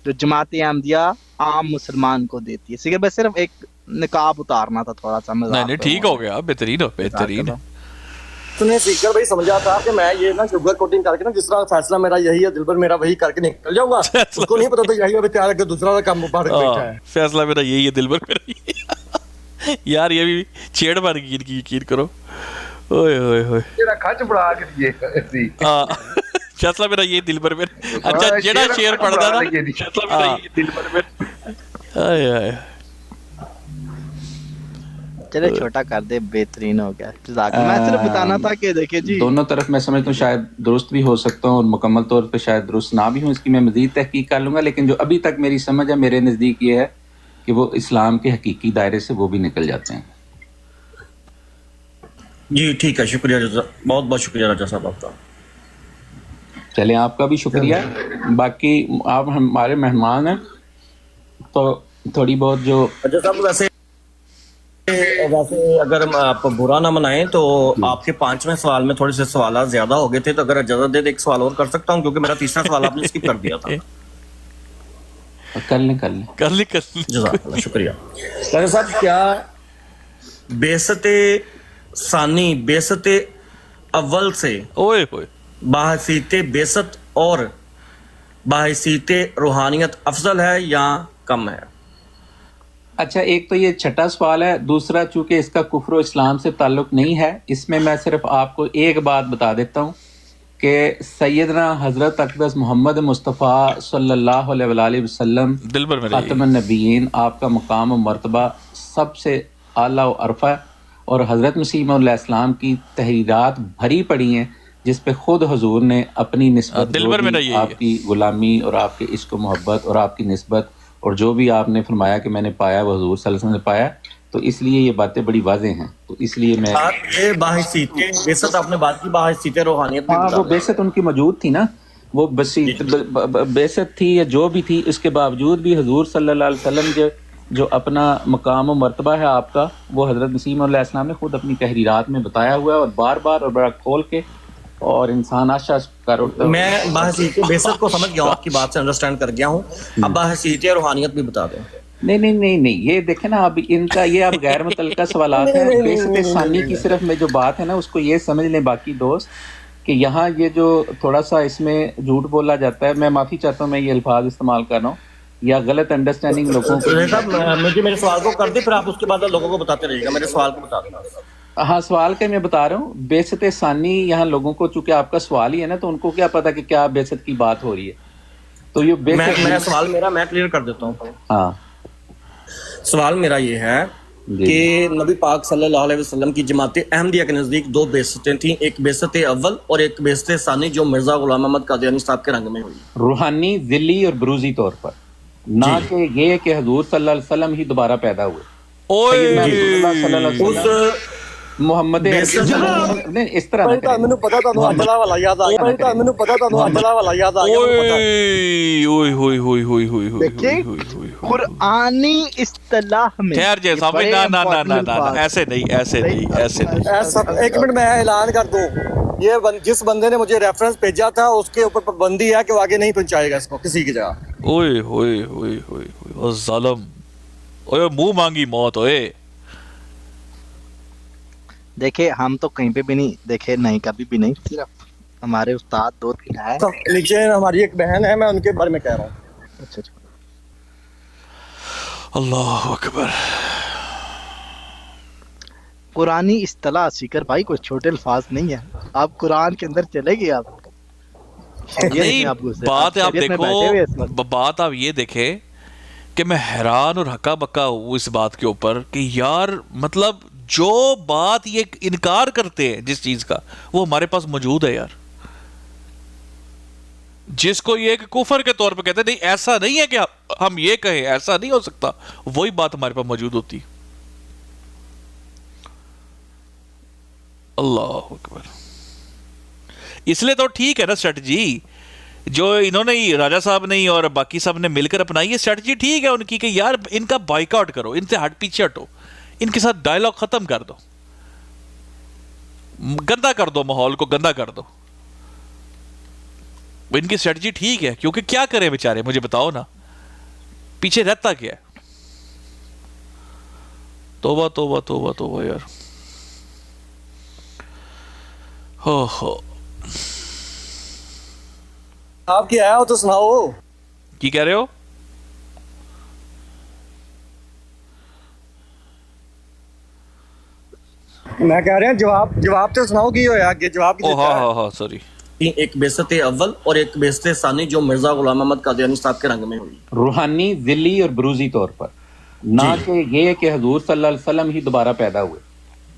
جو جماعت احمدیہ عام مسلمان کو دیتی ہے۔ سیکر بھائی صرف ایک نقاب اتارنا تھا تھوڑا سا، نہیں ٹھیک ہو گیا، بہترین ہو بہترین۔ سنیں سیکر بھائی سمجھا تھا کہ میں یہ نا شوگر کوٹنگ کر کے نا جس طرح فیصلہ میرا یہی ہے، دل پر میرا وہی کر کے نکل جاؤں گا، اس کو نہیں پتا تھا یہی ابھی تیار ہے کہ دوسرا کام پڑھ کے بیٹھا ہے۔ فیصلہ میرا یہی ہے، دل پر میرا یہی یار، یہ بھی چھیڑ مار کی یقین کرو، اوئے ہوئے ہوئے تیرا کھچ بڑا کے دیے فیصلہ میرا یہ دل پر میرا، اچھا جیڑا شعر پڑھدا نا فیصلہ میرا یہ دل پر میرا، آئے آئے چلے چھوٹا کر دے، بہترین ہو گیا۔ میں صرف بتانا تھا کہ دیکھیں جی دونوں طرف میں سمجھتا ہوں شاید درست بھی ہو سکتا ہوں اور مکمل طور پہ شاید درست نہ بھی ہوں، اس کی میں مزید تحقیق کر لوں گا، لیکن جو ابھی تک میری سمجھ ہے میرے نزدیک یہ ہے کہ وہ اسلام کے حقیقی دائرے سے وہ بھی نکل جاتے ہیں۔ جی ٹھیک ہے، شکریہ رجا، بہت بہت شکریہ رجا صاحب آپ کا۔ چلیں آپ کا بھی شکریہ، باقی آپ ہمارے مہمان ہیں تو تھوڑی بہت جو رجا صاحب ویسے اگر آپ برا نہ منائیں تو آپ کے 5ویں سوال میں تھوڑے سے سوالات زیادہ ہو گئے تھے، تو اگر اجازت دے ایک سوال اور کر سکتا ہوں کیونکہ میرا تیسرا سوال آپ نے اسکپ کر دیا تھا۔ کر لیں جزاک اللہ، شکریہ۔ رجا صاحب کیا بعثت ثانی بعثت اول سے بحیثیت بعثت اور بحیثیت روحانیت افضل ہے یا کم ہے؟ اچھا ایک تو یہ چھٹا سوال ہے، دوسرا چونکہ اس کا کفر و اسلام سے تعلق نہیں ہے، اس میں صرف آپ کو ایک بات بتا دیتا ہوں کہ سیدنا حضرت اقدس محمد مصطفیٰ صلی اللہ علیہ وآلہ وسلم خاتم النبیین، آپ کا مقام و مرتبہ سب سے اعلیٰ و عرفہ، اور حضرت مسیح علیہ السلام کی تحریرات بھری پڑی ہیں جس پہ خود حضور نے اپنی نسبت، آپ کی غلامی اور آپ کے عشق و محبت اور آپ کی نسبت اور جو بھی آپ نے فرمایا کہ میں نے پایا وہ حضور صلی اللہ علیہ وسلم نے پایا، تو اس لیے یہ باتیں بڑی واضح ہیں، تو اس لیے میں بعثت آپ نے بات کی، بعثت روحانیت، وہ بعثت ان کی موجود تھی نا، وہ بعثت تھی یا جو بھی تھی، اس کے باوجود بھی حضور صلی اللہ علیہ وسلم جو اپنا مقام و مرتبہ ہے آپ کا، وہ حضرت مسیح علیہ السلام نے خود اپنی تحریرات میں بتایا ہوا ہے، اور بار بار اور بڑا کھول کے، اور انسان آشاش کر اٹھتا ہے۔ میں بعثت کو سمجھ گیا ہوں، آپ کی بات سے انڈرسٹینڈ کر گیا ہوں، اب بعثت روحانیت بھی بتا دیں۔ نہیں یہ دیکھیں نا، اب ان کا یہ اب غیر متعلقہ سوالات ہیں. بیست ثانی کی صرف میں جو بات ہے نا اس کو یہ سمجھ لیں باقی دوست کہ یہاں یہ جو تھوڑا سا اس میں جھوٹ بولا جاتا ہے، میں معافی چاہتا ہوں میں یہ الفاظ استعمال کر رہا ہوں، یا غلط انڈرسٹینڈنگ لوگوں کو. مجھے میرے سوال کو کر دیں، پھر آپ اس کے بعد لوگوں کو بتاتے رہیے گا. میرے سوال کو بتا دیں. ہاں سوال کا میں بتا رہا ہوں. بیست ثانی یہاں لوگوں کو، چونکہ آپ کا سوال ہی ہے نا تو ان کو کیا پتا کہ کیا بیست کی بات ہو رہی ہے. تو یہ بیست میں سوال میں کلیئر کر دیتا ہوں. ہاں سوال میرا یہ ہے کہ نبی پاک صلی اللہ علیہ وسلم کی جماعت احمدیہ کے نزدیک 2 بیستیں تھیں، ایک بیست اول اور ایک بیست ثانی جو مرزا غلام محمد قادیانی صاحب کے رنگ میں ہوئی. روحانی، ذلی اور بروزی طور پر، نہ کہ یہ کہ حضور صلی اللہ علیہ وسلم ہی دوبارہ پیدا ہوئے. سیدنا رسول اللہ صلی اللہ علیہ وسلم محمد اس طرح قرآنی اصطلاح میں ایسے نہیں. ایک منٹ میں اعلان کر دوں، یہ جس بندے نے مجھے ریفرنس بھیجا تھا اس کے اوپر پابندی ہے کہ وہ آگے نہیں پہنچائے گا اس کو کسی کی جگہ. اوئے ظالم، اوئے منہ مانگی موت. اوئے دیکھے ہم تو کہیں پہ بھی نہیں دیکھے، نہیں کبھی بھی نہیں، صرف ہمارے استاد 2-3 ہیں. نیچے ہماری ایک بہن ہے، میں ان کے بارے میں کہہ رہا ہوں. اچھا اللہ اکبر. قرآنی اصطلاح سیکر بھائی کوئی چھوٹے الفاظ نہیں ہے. آپ قرآن کے اندر چلے گئے. آپ نہیں بات آپ دیکھو، بات آپ یہ دیکھیں کہ میں حیران اور ہکا بکا ہوں اس بات کے اوپر کہ یار مطلب جو بات یہ انکار کرتے ہیں جس چیز کا، وہ ہمارے پاس موجود ہے یار. جس کو یہ کفر کے طور پہ کہتے ہیں نہیں ایسا نہیں ہے کہ ہم یہ کہیں، ایسا نہیں ہو سکتا، وہی بات ہمارے پاس موجود ہوتی. اللہ اکبر. اس لیے تو ٹھیک ہے نا اسٹریٹجی جو انہوں نے راجہ صاحب نے اور باقی صاحب نے مل کر اپنائی ہے. اسٹریٹجی ٹھیک ہے ان کی کہ یار ان کا بائیک آؤٹ کرو، ان سے پیچھے ہٹو، ان کے ساتھ ڈائلاگ ختم کر دو، گندا کر دو، ماحول کو گندا کر دو. ان کی اسٹریٹجی ٹھیک ہے، کیونکہ کیا کریں بیچارے، مجھے بتاؤ نا، پیچھے رہتا کیا ہے. توبہ توبہ توبہ توبہ یار. ہو آپ کی آیا ہو تو سناؤ. کی کہہ رہے ہو؟ میں کہہ رہا ہوں جواب تو سناؤ کی ہویا کہ جواب کی. ہاں سوری. ایک بیست اول اور ایک بیست ثانی جو مرزا غلام محمد قادیانی صاحب کے رنگ میں ہوئی. روحانی، ذلی اور بروزی طور پر، نہ کہ یہ کہ حضور صلی اللہ علیہ وسلم ہی دوبارہ پیدا ہوئے.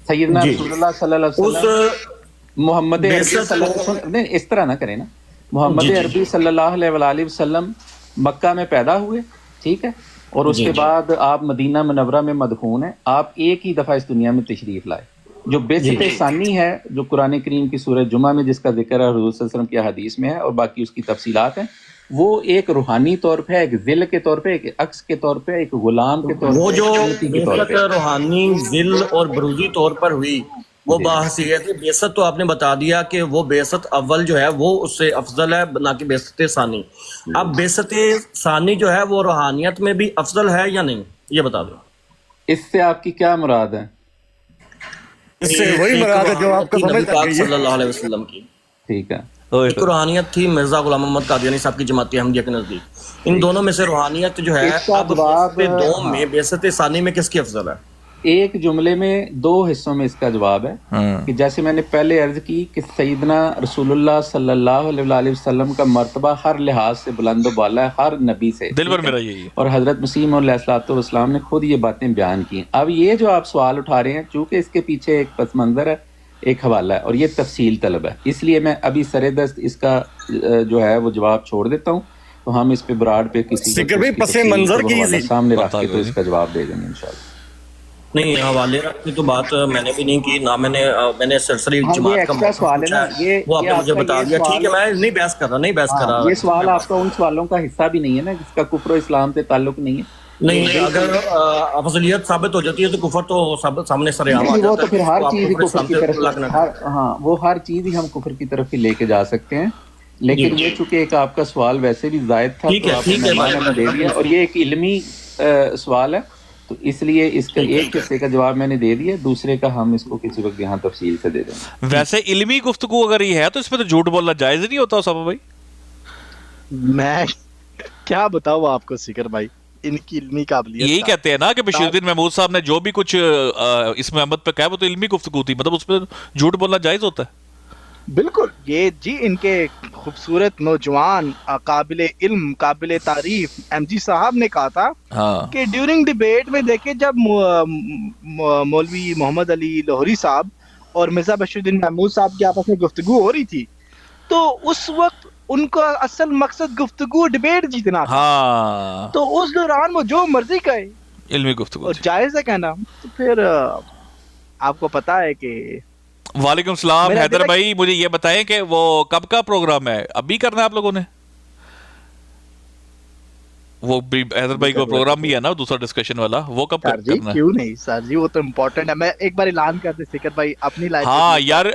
سیدنا رسول اللہ صلی اللہ علیہ وسلم محمد عربی صلی اللہ علیہ وسلم، اس طرح نہ کریں نا، محمد عربی صلی اللہ علیہ وآلہ وسلم مکہ میں پیدا ہوئے، ٹھیک ہے، اور اس کے بعد آپ مدینہ منورہ میں مدفون ہیں. آپ ایک ہی دفعہ اس دنیا میں تشریف لائے. جو بیست ثانی ہے جو قرآن کریم کی سورہ جمعہ میں جس کا ذکر ہے حضور صلی اللہ علیہ وسلم کی حدیث میں ہے اور باقی اس کی تفصیلات ہیں، وہ ایک روحانی طور پہ، ایک ذل کے طور پہ، ایک عکس کے طور پہ، ایک غلام کے طور پہ، وہ جو بیست روحانی، ذل اور بروزی طور پر ہوئی وہ باحثیت بیست تو آپ نے بتا دیا کہ وہ بیست اول جو ہے وہ اس سے افضل ہے نہ کہ بیست ثانی. اب بیست ثانی جو ہے وہ روحانیت میں بھی افضل ہے یا نہیں، یہ بتا دو. اس سے آپ کی کیا مراد ہے؟ اس سے وہی مراد ہے جو آپ کو سمجھ نبی پاک صلی اللہ علیہ وسلم کی. ٹھیک ہے. ایک روحانیت تھی مرزا غلام محمد قادیانی صاحب کی جماعت احمدیہ کے نزدیک. ان دونوں میں سے روحانیت جو ہے اب بیست دوم میں بیست ثانی میں کس کی افضل ہے؟ ایک جملے میں 2 حصوں میں اس کا جواب ہے کہ جیسے میں نے پہلے عرض کی کہ سیدنا رسول اللہ صلی اللہ علیہ وآلہ وسلم کا مرتبہ ہر لحاظ سے بلند و بالا ہے، ہر نبی سے. دل بھر میرا یہی ہے. اور حضرت مسیح علیہ الصلوۃ والسلام نے خود یہ باتیں بیان کی. اب یہ جو آپ سوال اٹھا رہے ہیں، چونکہ اس کے پیچھے ایک پس منظر ہے، ایک حوالہ ہے اور یہ تفصیل طلب ہے، اس لیے میں ابھی سر دست اس کا جو ہے وہ جواب چھوڑ دیتا ہوں. تو ہم اس پہ براڈ پہ کسی پس منظر کی سامنے رکھ کے تو اس کا جواب دے دیں گے انشاءاللہ. نہیں حوالے رکھ کے تو بات میں نے بھی نہیں کی، نہ میں نے سرسری جماعت کا سوال ہے نا، وہ آپ نے مجھے بتا دیا. ٹھیک ہے، میں نہیں بحث کر رہا. یہ سوال آپ کا ان سوالوں کا حصہ بھی نہیں ہے نا جس کا کفر و اسلام سے تعلق نہیں ہے. نہیں، اگر افضلیت ثابت ہو جاتی ہے تو کفر تو سامنے سر عام آ جاتا ہے. وہ تو پھر ہر چیز ہی کفر کی طرف، ہاں وہ ہر چیز ہی ہم کفر کی طرف ہی لے کے جا سکتے ہیں. لیکن یہ چونکہ ایک آپ کا سوال ویسے بھی زائد تھا تو آپ نے دے دیا، اور یہ ایک علمی سوال ہے، تو اس لیے اس کا ایک حصے کا جواب میں نے دے دیا، دوسرے کا ہم اس کو کسی وقت یہاں تفصیل سے دے دیں گے۔ ویسے علمی گفتگو اگر یہ ہے تو اس میں تو جھوٹ بولنا جائز نہیں ہوتا اسامہ بھائی؟ میں کیا بتاؤں آپ کو سکر بھائی، ان کی علمی قابلیت یہی کہتے ہیں نا کہ بشیر الدین محمود صاحب نے جو بھی کچھ اس میں احمد پہ کہا وہ تو علمی گفتگو تھی، مطلب اس پہ جھوٹ بولنا جائز ہوتا ہے؟ بالکل، یہ جی ان کے خوبصورت نوجوان قابل علم قابل تعریف ایم جی صاحب نے کہا تھا کہ ڈیورنگ ڈیبیٹ میں دیکھیں جب مولوی محمد علی لاہوری صاحب اور مرزا بشیر الدین محمود صاحب کی آپس میں گفتگو ہو رہی تھی تو اس وقت ان کا اصل مقصد گفتگو ڈیبیٹ جیتنا تھا، تو اس دوران وہ جو مرضی کہے، علمی گفتگو اور جائز ہے کہنا۔ تو پھر آپ کو پتا ہے کہ وعلیکم السلام حیدر بھائی، مجھے یہ بتائیں کہ وہ کب کا پروگرام ہے؟ ابھی کرنا ہے آپ لوگوں نے؟ وہ حیدر بھائی کو پروگرام بھی ہے نا دوسرا ڈسکشن والا، وہ کب کرنا ہے؟ کیوں نہیں سر جی، وہ تو امپورٹنٹ ہے۔ میں ایک بار اعلان کر دے فکر بھائی اپنی لائف۔ ہاں یار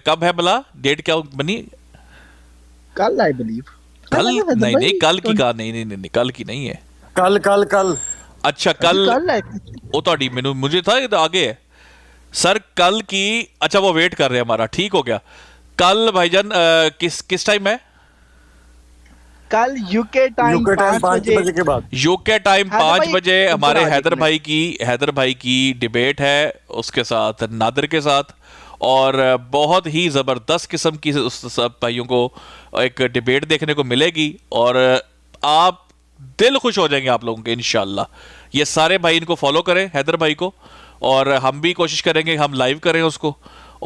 کب ہے بلا؟ ڈیٹ کیا بنی؟ کل آئی بلیو۔ کل نہیں کل کی کہا، نہیں کل کی نہیں ہے، کل اچھا کل وہ تو مجھے تھا آگے ہے سر کل کی۔ اچھا وہ ویٹ کر رہے ہیں ہمارا، ٹھیک ہو گیا۔ کل بھائی جان کس ٹائم ہے؟ کل یو کے ٹائم 5 بجے کے بعد، یو کے ٹائم 5 بجے ہمارے حیدر بھائی کی ڈیبیٹ ہے اس کے ساتھ نادر کے ساتھ، اور بہت ہی زبردست قسم کی سب بھائیوں کو ایک ڈیبیٹ دیکھنے کو ملے گی، اور آپ دل خوش ہو جائیں گے آپ لوگوں کے انشاءاللہ۔ یہ سارے بھائی ان کو فالو کریں حیدر بھائی کو، اور ہم بھی کوشش کریں گے ہم لائیو کریں اس کو،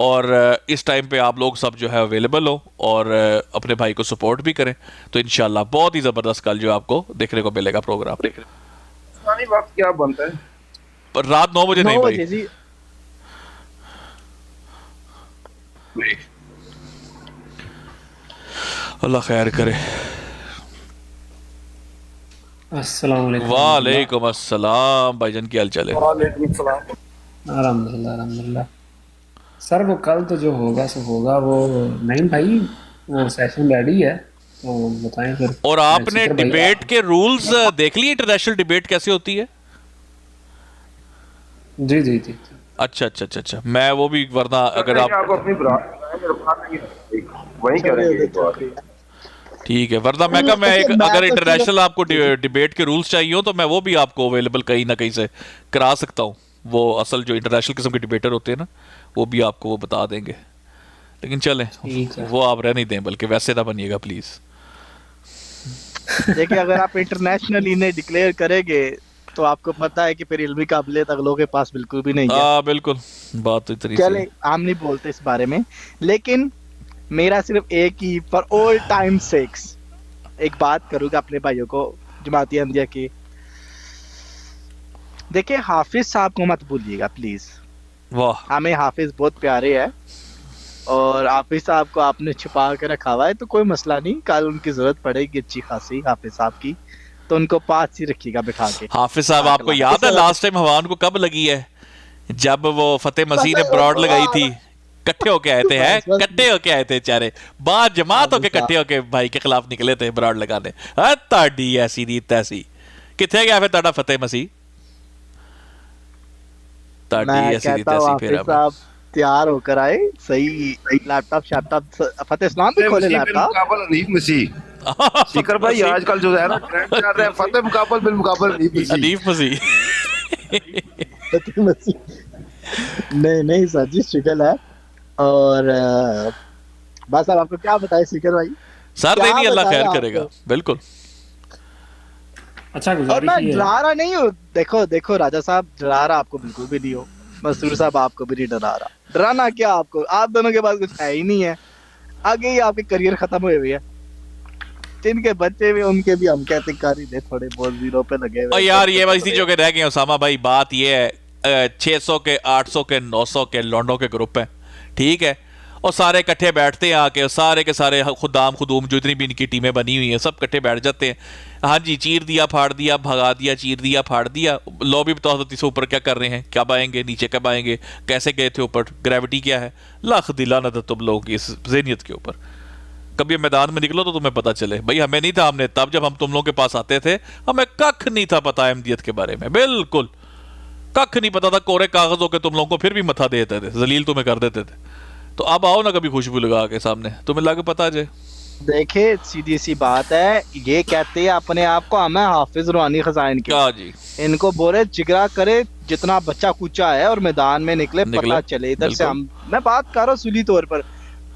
اور اس ٹائم پہ آپ لوگ سب جو ہے اویلیبل ہو اور اپنے بھائی کو سپورٹ بھی کریں، تو انشاءاللہ بہت ہی زبردست کل جو آپ کو دیکھنے کو ملے گا پروگرام۔ وقت کیا بنتا ہے؟ رات 9 بجے نہیں بھائی، اللہ خیر کرے۔ السلام علیکم۔ وعلیکم السلام بھائی جان، کی حال چال ہے؟ وعلیکم السلام۔ الحمدللہ۔ سر وہ کل تو جو ہوگا سو ہوگا، وہ نہیں بھائی وہ سیشن ریڈی ہے تو بتائیں پھر۔ اور آپ نے ڈیبیٹ کے رولز دیکھ لیے؟ انٹرنیشنل ڈیبیٹ کیسے ہوتی ہے؟ جی اچھا میں وہ بھی، ورنہ اگر آپ ٹھیک ہے، ورنہ میں کہا میں اگر انٹرنیشنل آپ کو ڈیبیٹ کے رولز چاہیے ہو تو میں وہ بھی آپ کو اویلیبل کہیں نہ کہیں سے کرا سکتا ہوں، وہ اصل جو انٹرنیشنل قسم کے ڈیبیٹر ہوتے ہیں نا وہ بھی آپ کو وہ بتا دیں گے، لیکن چلیں وہ آپ رہنے دیں، بلکہ ویسے نہ بنیے گا پلیز۔ دیکھیں اگر آپ انٹرنیشنل انہیں ڈکلیئر کریں گے تو آپ کو پتا ہے کہ پھر علمی قابلیت اگلوں کے پاس بالکل بھی نہیں ہے۔ بالکل، بات تو اتنی چلیں ہم نہیں بولتے اس بارے میں، لیکن میرا صرف ایک ہی فار آل ٹائم سیکس ایک بات کروں گا اپنے بھائیوں کو جماعتی احمدیہ کی، دیکھیں حافظ صاحب کو مت بھولیے گا پلیز۔ ہمیں حافظ بہت پیارے ہیں، اور حافظ صاحب کو آپ نے چھپا کے رکھا ہوا ہے تو کوئی مسئلہ نہیں، کل ان کی ضرورت پڑے گی اچھی خاصی حافظ صاحب کی، تو ان کو پاس ہی رکھیے گا بٹھا کے۔ حافظ صاحب آپ کو یاد ہے لاسٹ ٹائم ہوان کو کب لگی ہے؟ جب وہ فتح مسیح نے براڈ لگائی تھی، کٹھے ہو کے آئے تھے چارے بعد جماعت ہو کے کٹھے ہو کے بھائی کے خلاف نکلے تھے براڈ لگانے۔ تاڑی ایسی نہیں تیسی، کتنے گیا پھر تاڑا فتح مسیح؟ میں کہتا ہوں حافظ صاحب تیار ہو کر آئے، صحیح لیپ ٹاپ شیپ ٹاپ، فتح اسلام بھی کھولے لیپ ٹاپ۔ حنیف مسیح سیکر بھائی آج کل جو ہے نا ٹرینڈ چل رہا ہے فتح مقابل بالمقابل حنیف مسیح۔ نہیں سر جی شکل ہے، اور بس اب آپ کو کیا بتائے سیکر بھائی، سر نہیں اللہ خیر کرے گا بالکل۔ اچھا اور میں ڈرا رہا نہیں ہوں، دیکھو راجہ صاحب ڈرا رہا آپ کو بالکل بھی نہیں ہو، مسرور صاحب آپ کو بھی نہیں ڈرا رہا، ڈرانا کیا آپ کو، آپ دونوں کے پاس کچھ ہے ہی نہیں ہے، آگے ہی آپ کے کریئر ختم ہوئے ہوئے ہیں، جن کے بچے بھی ان کے بھی ہم کہتے کاری دے تھوڑے بہت زیرو پہ لگے ہوئے یار۔ یہ اسی جو کہ رہ گئے اسامہ بھائی، بات یہ ہے 600 کے 800 کے 900 کے لونڈوں کے گروپ ہیں، ٹھیک ہے، اور سارے کٹھے بیٹھتے ہیں آ کے، سارے کے سارے خدام خدوم جو اتنی بھی ان کی ٹیمیں بنی ہوئی ہیں سب کٹھے بیٹھ جاتے ہیں، ہاں جی چیر دیا پھاڑ دیا بھگا دیا چیر دیا پھاڑ دیا، لوبی بتاؤ ہوتی سے اوپر کیا کر رہے ہیں، کب آئیں گے نیچے کب آئیں گے، کیسے گئے تھے اوپر، گریوٹی کیا ہے، لاکھ دلانت تم لوگوں کی اس ذہنیت کے اوپر۔ کبھی میدان میں نکلو تو تمہیں پتا چلے. بھائی ہمیں نہیں تھا, ہم نے تب جب ہم تم لوگوں کے پاس آتے تھے ہمیں ککھ نہیں تھا پتا احمدیت کے بارے میں, بالکل ککھ نہیں پتا تھا, کورے کاغذ ہو کے تم لوگوں کو پھر بھی متھا دیتے تھے, ذلیل تمہیں کر دیتے تھے. تو اب آؤ نا کبھی خوشبو لگا کے سامنے, تمہیں لگے پتا جائے. دیکھیں سیدھی سی بات ہے, یہ کہتے ہیں اپنے آپ کو ہمیں حافظ روحانی خزائن کے, جی ان کو بولے جگرا کرے جتنا بچہ کوچا ہے اور میدان میں نکلے پتہ چلے ادھر سے. ہم میں بات کر رہا ہوں سلی طور پر,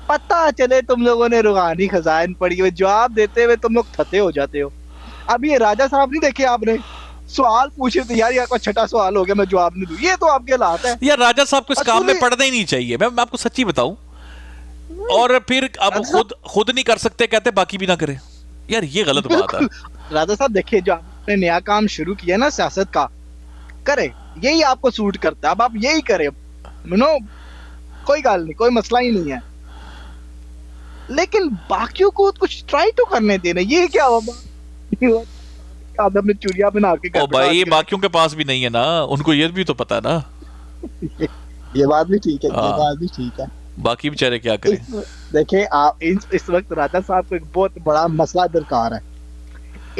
پتہ چلے تم لوگوں نے روحانی خزائن پڑھی ہوئے, جواب دیتے ہوئے تم لوگ تھتے ہو جاتے ہو. اب یہ راجہ صاحب نہیں دیکھے آپ نے, سوال پوچھے تھے یار, یہ کوئی چھٹا سوال ہو گیا میں جواب نہیں دوں, یہ تو آپ کے حالات ہے. یار راجہ صاحب کو اس کام میں پڑھنا ہی نہیں چاہیے, میں آپ کو سچی بتاؤں. اور پھر اب خود نہیں کر سکتے کہتے باقی بھی نہ کرے, یار یہ غلط بات ہے. راجہ صاحب دیکھیں جو آپ نے نیا کام شروع کیا نا سیاست کا, کرے یہی آپ کو سوٹ کرتا ہے, اب آپ یہی کرے, کوئی گل نہیں, کوئی مسئلہ ہی نہیں ہے. لیکن باقیوں کو کچھ ٹرائی تو کرنے دینا, یہ کیا ہوا آدم نے چوریا بنا کے. او بھائی باقیوں کے پاس بھی نہیں ہے نا, ان کو یہ بھی تو پتا ہے نا. یہ بات بھی ٹھیک ہے, یہ بات بھی ٹھیک ہے. باقی بیچارے کیا کریں. دیکھیں آپ اس وقت راجہ صاحب کو ایک بہت بڑا مسئلہ درکار ہے.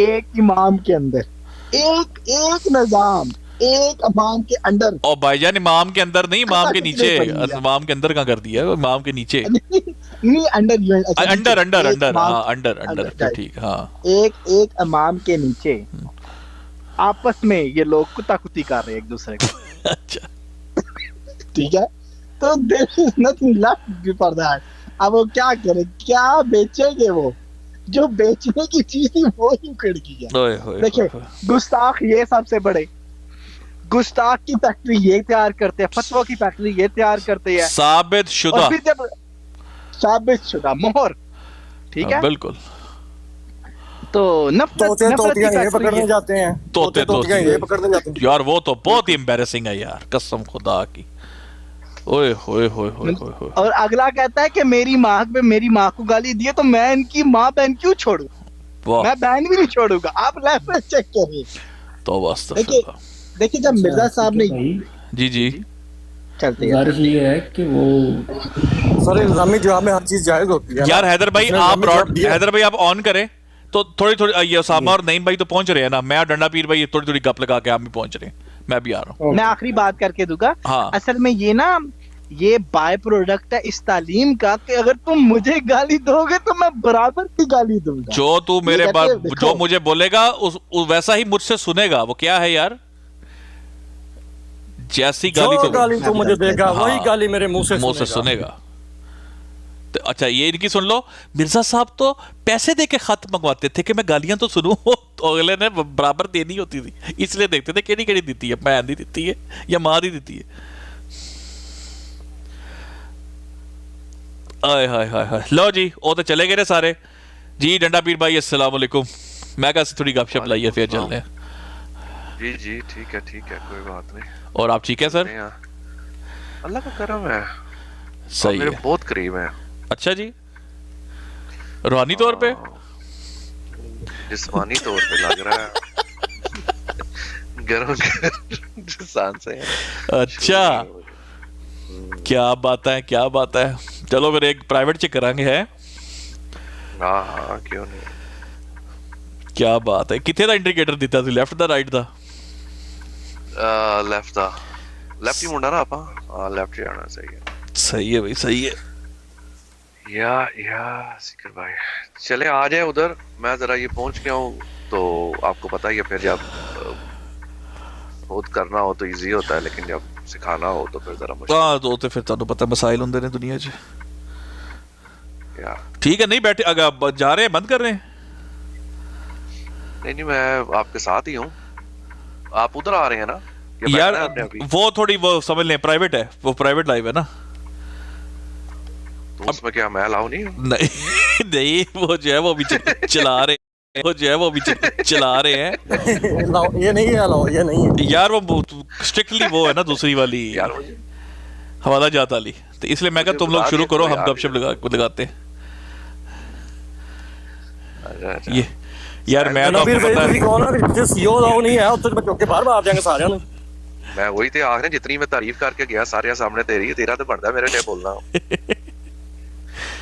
ایک امام کے اندر ایک نظام, ایک امام کے اندر. او بھائی جان امام کے اندر نہیں, امام کے نیچے. امام کے اندر کہاں کر دیا, امام کے نیچے انڈر ٹھیک. ہاں ایک امام کے نیچے آپس میں یہ لوگ کتا کتی کر رہے ایک دوسرے کو. اچھا ٹھیک ہے, تو there is nothing left for that. اب وہ کیا کرے, کیا بیچیں گے, وہ جو بیچنے کی چیز تھی وہ ہی اکھڑ گئی ہے. دیکھیں گستاخ یہ سب سے بڑے, گستاخ کی فیکٹری یہ تیار کرتے ہیں, فتویٰ کی فیکٹری یہ تیار کرتے ہیں, ثابت شدہ, اور پھر جب ثابت شدہ مہر, ٹھیک ہے بالکل. تو طوطیاں یہ پکڑنے جاتے ہیں, طوطیاں یہ پکڑنے جاتے ہیں. یار وہ تو بہت ہی امبیرسنگ ہے یار, قسم خدا کی. اوئے ہوئے ہوئے ہوئے ہوئے. اور اگلا کہتا ہے کہ میری ماں کو گالی دیے تو میں ان کی ماں بہن کیوں چھوڑوں, میں بہن بھی نہیں چھوڑوں گا. آپ ریفرنس چیک کریے. دیکھیے جب مرزا صاحب نے جی چلتے غرض یہ ہے کہ وہ سر الزامی جواب میں ہر چیز جائز ہوتی ہے. یار حیدر بھائی آپ آن کریں تو تھوڑی یہ اسامہ اور نعیم بھائی تو پہنچ رہے ہیں نا, میں اور ڈنڈا پیر بھائی تھوڑی گپ لگا کے آپ بھی پہنچ رہے ہیں, میں بھی آ رہا ہوں. میں آخری بات کر کے دوں گا. اصل میں یہ نا یہ بائی پروڈکٹ ہے اس تعلیم کا کہ اگر تم مجھے گالی دو گے تو میں برابر کی گالی دوں گا. جو مجھے بولے گا ویسا ہی مجھ سے سنے گا. وہ کیا ہے یار, جیسی گالی تو مجھے دے گا وہی گالی میرے منہ سے سنے گا. اچھا یہ ان کی سن لو, مرزا صاحب تو پیسے دے کے خط منگواتے تھے کہ میں گالیاں تو سنوں, تو اگلے نے برابر دینی ہوتی تھی, اس لیے دیکھتے تھے کیڑی دیتی ہے, بہن دی دیتی ہے یا ماں دی دیتی ہے. آئے ہائے ہائے ہائے. لو جی وہ تو چلے گئے سارے. جی ڈنڈا پیر بھائی السلام علیکم, میں کہا تھوڑی گپ شپ لائیے پھر چلنے. جی ٹھیک ہے کوئی بات نہیں. اور آپ ٹھیک ہے سر؟ اللہ کا کرم ہے, صحیح ہے, بہت قریب ہے. اچھا جی, روحانی طور پہ جسمانی طور پہ لگ رہا ہے, گرم جسان سے. اچھا کیا بات ہے. چلو پھر ایک پرائیویٹ چیک کریں گے. ہے ہاں کیوں نہیں. کیا بات ہے. کتنے دا انڈیکیٹر دیتا تھی, لیفٹ دا رائٹ دا؟ لیفٹ ہی منڈا نا آپ. ہاں لیفٹ ہی آنا صحیح ہے بھائی, صحیح ہے. یا سکر بھائی چلے آ جائے ادھر, میں ذرا یہ پہنچ گیا ہوں تو آپ کو پتا ہی ہے پھر جب خود کرنا ہو تو ایزی ہوتا ہے, لیکن جب سکھانا ہو تو پھر ذرا مشکل. ہاں تو پھر تمہیں پتا مسائل ہوندے نے دنیا چ. ٹھیک ہے, نہیں بیٹھے اگر جا رہے ہیں بند کر رہے ہیں؟ نہیں میں آپ کے ساتھ ہی ہوں. آپ ادھر آ رہے ہیں نا یار, وہ تھوڑی وہ سمجھ لیں پرائیویٹ ہے, وہ پرائیویٹ لائیو ہے نا. تو اس میں کیا میں لاؤں نہیں وہ جو ہے وہ بھی چلا رہے ہیں یہ نہیں ہے یار, وہ اسٹرکٹلی وہ ہے نا دوسری والی حوالہ جات والی, تو اس لیے میں کہا تم لوگ شروع کرو, ہم گپ شپ لگاتے ہیں. یار میں وہی تے آخر جتنی میں تعریف کر کے گیا سارے سامنے تیری, تیرا تو بنتا میرے لیے بولنا.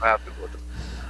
I have to go to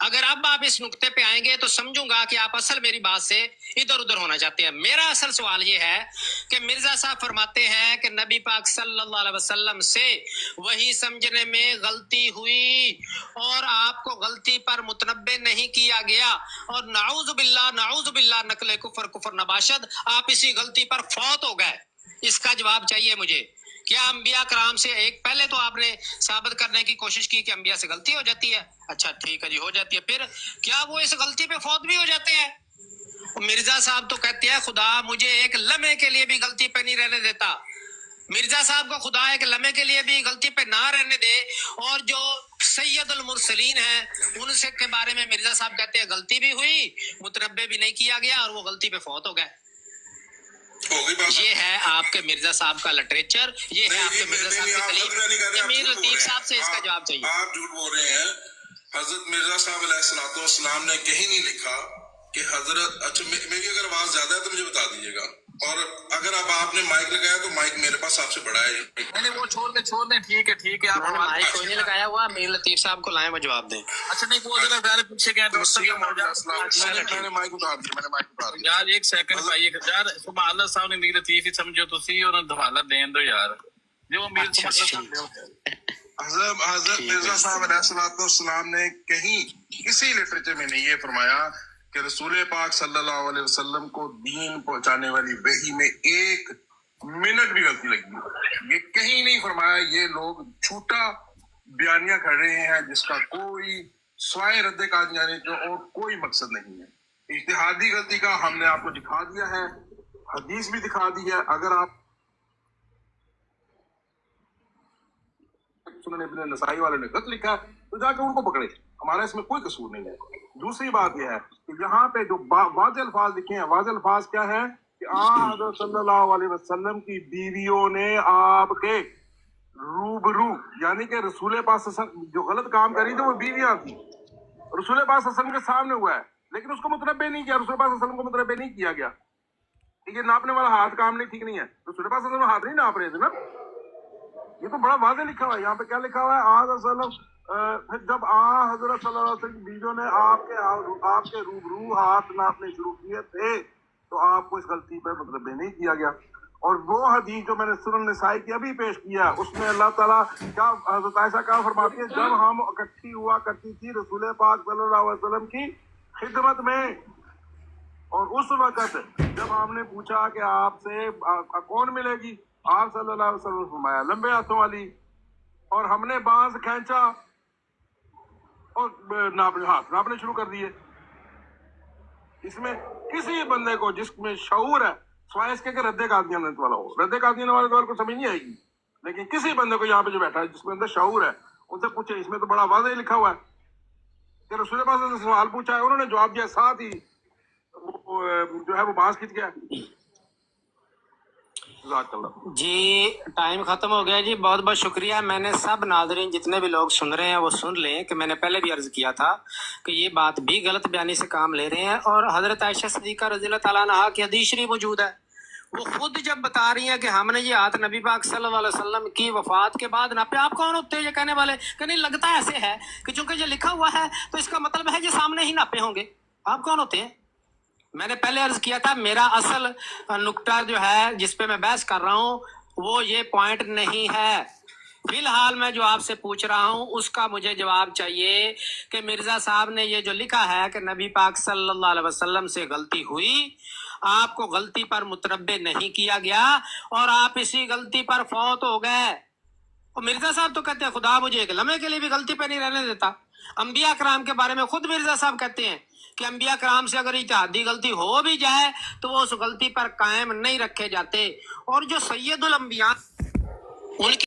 اگر اب آپ اس نقطے پہ آئیں گے تو سمجھوں گا کہ آپ اصل میری بات سے ادھر ادھر ہونا چاہتے ہیں. میرا اصل سوال یہ ہے کہ مرزا صاحب فرماتے ہیں کہ نبی پاک صلی اللہ علیہ وسلم سے وہی سمجھنے میں غلطی ہوئی اور آپ کو غلطی پر متنبع نہیں کیا گیا، اور نعوذ باللہ نقل کفر نباشد، آپ اسی غلطی پر فوت ہو گئے. اس کا جواب چاہیے مجھے. کیا انبیاء کرام سے ایک پہلے تو آپ نے ثابت کرنے کی کوشش کی کہ انبیاء سے غلطی ہو جاتی ہے، اچھا ٹھیک ہے جی ہو جاتی ہے، پھر کیا وہ اس غلطی پہ فوت بھی ہو جاتے ہیں؟ مرزا صاحب تو کہتے ہیں خدا مجھے ایک لمحے کے لیے بھی غلطی پہ نہیں رہنے دیتا. مرزا صاحب کو خدا ایک لمحے کے لیے بھی غلطی پہ نہ رہنے دے، اور جو سید المرسلین ہیں ان سے کے بارے میں مرزا صاحب کہتے ہیں غلطی بھی ہوئی، متنبع بھی نہیں کیا گیا، اور وہ غلطی پہ فوت ہو گئے. یہ ہے آپ کے مرزا صاحب کا لٹریچر، یہ ہے آپ کے مرزا صاحب کی تعلیم. میر لطیف صاحب سے اس کا جواب چاہیے. آپ جھوٹ بول رہے ہیں. حضرت مرزا صاحب علیہ الصلوۃ والسلام نے کہیں نہیں لکھا کہ حضرت، اچھا میری اگر آواز زیادہ ہے تو مجھے بتا دیجیے گا، اور اگر اب آپ نے مائک لگایا تو مائک میرے پاس آپ سے بڑا ہے. نہیں وہ چھوڑ دیں ٹھیک ہے آپ مائک کوئی نہیں لگایا ہوا. میر لطیف صاحب کو لائیں وہ جواب دیں. اچھا نہیں وہ ذرا ذرا پیچھے گئے تو میں نے مائک اتار دیا. یار ایک سیکنڈ بھائی یار سبحان اللہ صاحب نے میر لطیف ہی سمجھو تسی اور دھوالا دین دو یار جو میر حضرت مرزا صاحب علیہ الصلوۃ والسلام نے کہیں کسی لٹریچر میں نہیں یہ فرمایا کہ رسول پاک صلی اللہ علیہ وسلم کو دین پہنچانے والی وحی میں ایک منٹ بھی غلطی لگی. یہ کہیں نہیں فرمایا. یہ لوگ جھوٹا بیانیہ کر رہے ہیں جس کا کوئی سوائے رد قادیانی جو اور کوئی مقصد نہیں ہے. اجتہادی غلطی کا ہم نے آپ کو دکھا دیا ہے، حدیث بھی دکھا دی ہے. اگر آپ سنن ابن نسائی والے نے غلط لکھا ہے تو جا کے ان کو پکڑے، ہمارا اس میں کوئی قصور نہیں ہے. دوسری بات یہ ہے کہ یہاں پہ جو واضح الفاظ لکھے ہیں، واضح الفاظ کیا ہے کہ حضرت صلی اللہ علیہ وسلم کی بیویوں نے آپ کے روبرو، یعنی کہ رسول پاک صلی اللہ علیہ وسلم جو غلط کام کری تھی وہ بیویاں تھی، رسول پاک صلی اللہ علیہ وسلم کے سامنے ہوا ہے، لیکن اس کو متنبع نہیں کیا، رسول پاک صلی اللہ علیہ وسلم کو متنبع نہیں کیا گیا. یہ ناپنے والا ہاتھ کام نہیں ٹھیک نہیں ہے، رسول پاک صلی اللہ علیہ وسلم ہاتھ نہیں ناپ رہے تھے نا. یہ تو بڑا واضح لکھا ہوا ہے. یہاں پہ کیا لکھا ہوا ہے؟ جب حضرت صلی اللہ علیہ وسلم کی بیویوں نے آپ کے روبرو ہاتھ ناپنے شروع کیے تھے تو آپ کو اس غلطی پر متنبع نہیں کیا گیا. اور وہ حدیث جو میں نے سنن نسائی کی ابھی پیش کیا اس میں اللہ تعالیٰ کیا حضرت عائشہ کیا فرماتی ہے؟ جب ہم اکٹھی ہوا کرتی تھی رسول پاک صلی اللہ علیہ وسلم کی خدمت میں، اور اس وقت جب ہم نے پوچھا کہ آپ سے کون ملے گی، آپ صلی اللہ علیہ وسلم نے فرمایا لمبے ہاتھوں والی، اور ہم نے بانس کھینچا اور ہاتھ ناپنے شروع کر دیے. اس میں کسی بندے کو جس میں شعور ہے، سوائے اس کے کہ رد قادیانیت والا ہو، رد قادیانیت والے کو سمجھ نہیں آئے گی، لیکن کسی بندے کو یہاں پہ جو بیٹھا ہے جس کے اندر شعور ہے ان سے پوچھے. اس میں تو بڑا واضح لکھا ہوا ہے کہ رسول پاک سے سوال پوچھا ہے، انہوں نے جواب دیا، ساتھ ہی جو ہے وہ بانس کھینچ گیا. جی ٹائم ختم ہو گیا جی. بہت بہت شکریہ. میں نے سب ناظرین جتنے بھی لوگ سن رہے ہیں وہ سن لیں کہ میں نے پہلے بھی عرض کیا تھا کہ یہ بات بھی غلط بیانی سے کام لے رہے ہیں، اور حضرت عائشہ صدیقہ رضی اللہ تعالیٰ عنہا کی حدیث شریف موجود ہے، وہ خود جب بتا رہی ہیں کہ ہم نے یہ ہاتھ نبی پاک صلی اللہ علیہ وسلم کی وفات کے بعد ناپے. آپ کون ہوتے ہیں یہ کہنے والے کہ نہیں لگتا ایسے ہے کہ چونکہ یہ لکھا ہوا ہے تو اس کا مطلب ہے یہ سامنے ہی ناپے ہوں گے؟ آپ کون ہوتے ہیں؟ میں نے پہلے عرض کیا تھا میرا اصل نقطہ جو ہے جس پہ میں بحث کر رہا ہوں وہ یہ پوائنٹ نہیں ہے. فی الحال میں جو آپ سے پوچھ رہا ہوں اس کا مجھے جواب چاہیے کہ مرزا صاحب نے یہ جو لکھا ہے کہ نبی پاک صلی اللہ علیہ وسلم سے غلطی ہوئی، آپ کو غلطی پر متنبع نہیں کیا گیا اور آپ اسی غلطی پر فوت ہو گئے. اور مرزا صاحب تو کہتے ہیں خدا مجھے ایک لمحے کے لیے بھی غلطی پہ نہیں رہنے دیتا. انبیاء کرام کے بارے میں خود مرزا صاحب کہتے ہیں کہ انبیاء کرام سے اگر اجتہادی غلطی ہو بھی جائے تو وہ اس غلطی پر قائم نہیں رکھے جاتے. اور جو سید الانبیاء ان کی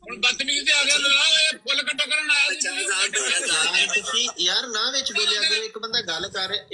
ਹੁਣ ਬਦਤਮੀਜ਼ੀ ਤੇ ਆ ਗਿਆ ਲੜਾਓ ਇਹ ਫੁੱਲ ਕੱਟੋ ਕਰਨ ਆਇਆ ਤੁਸੀਂ ਯਾਰ ਨਾ ਵਿੱਚ ਬੋਲਿਆ ਕਰੋ, ਇੱਕ ਬੰਦਾ ਗੱਲ ਕਰ ਰਿਹਾ,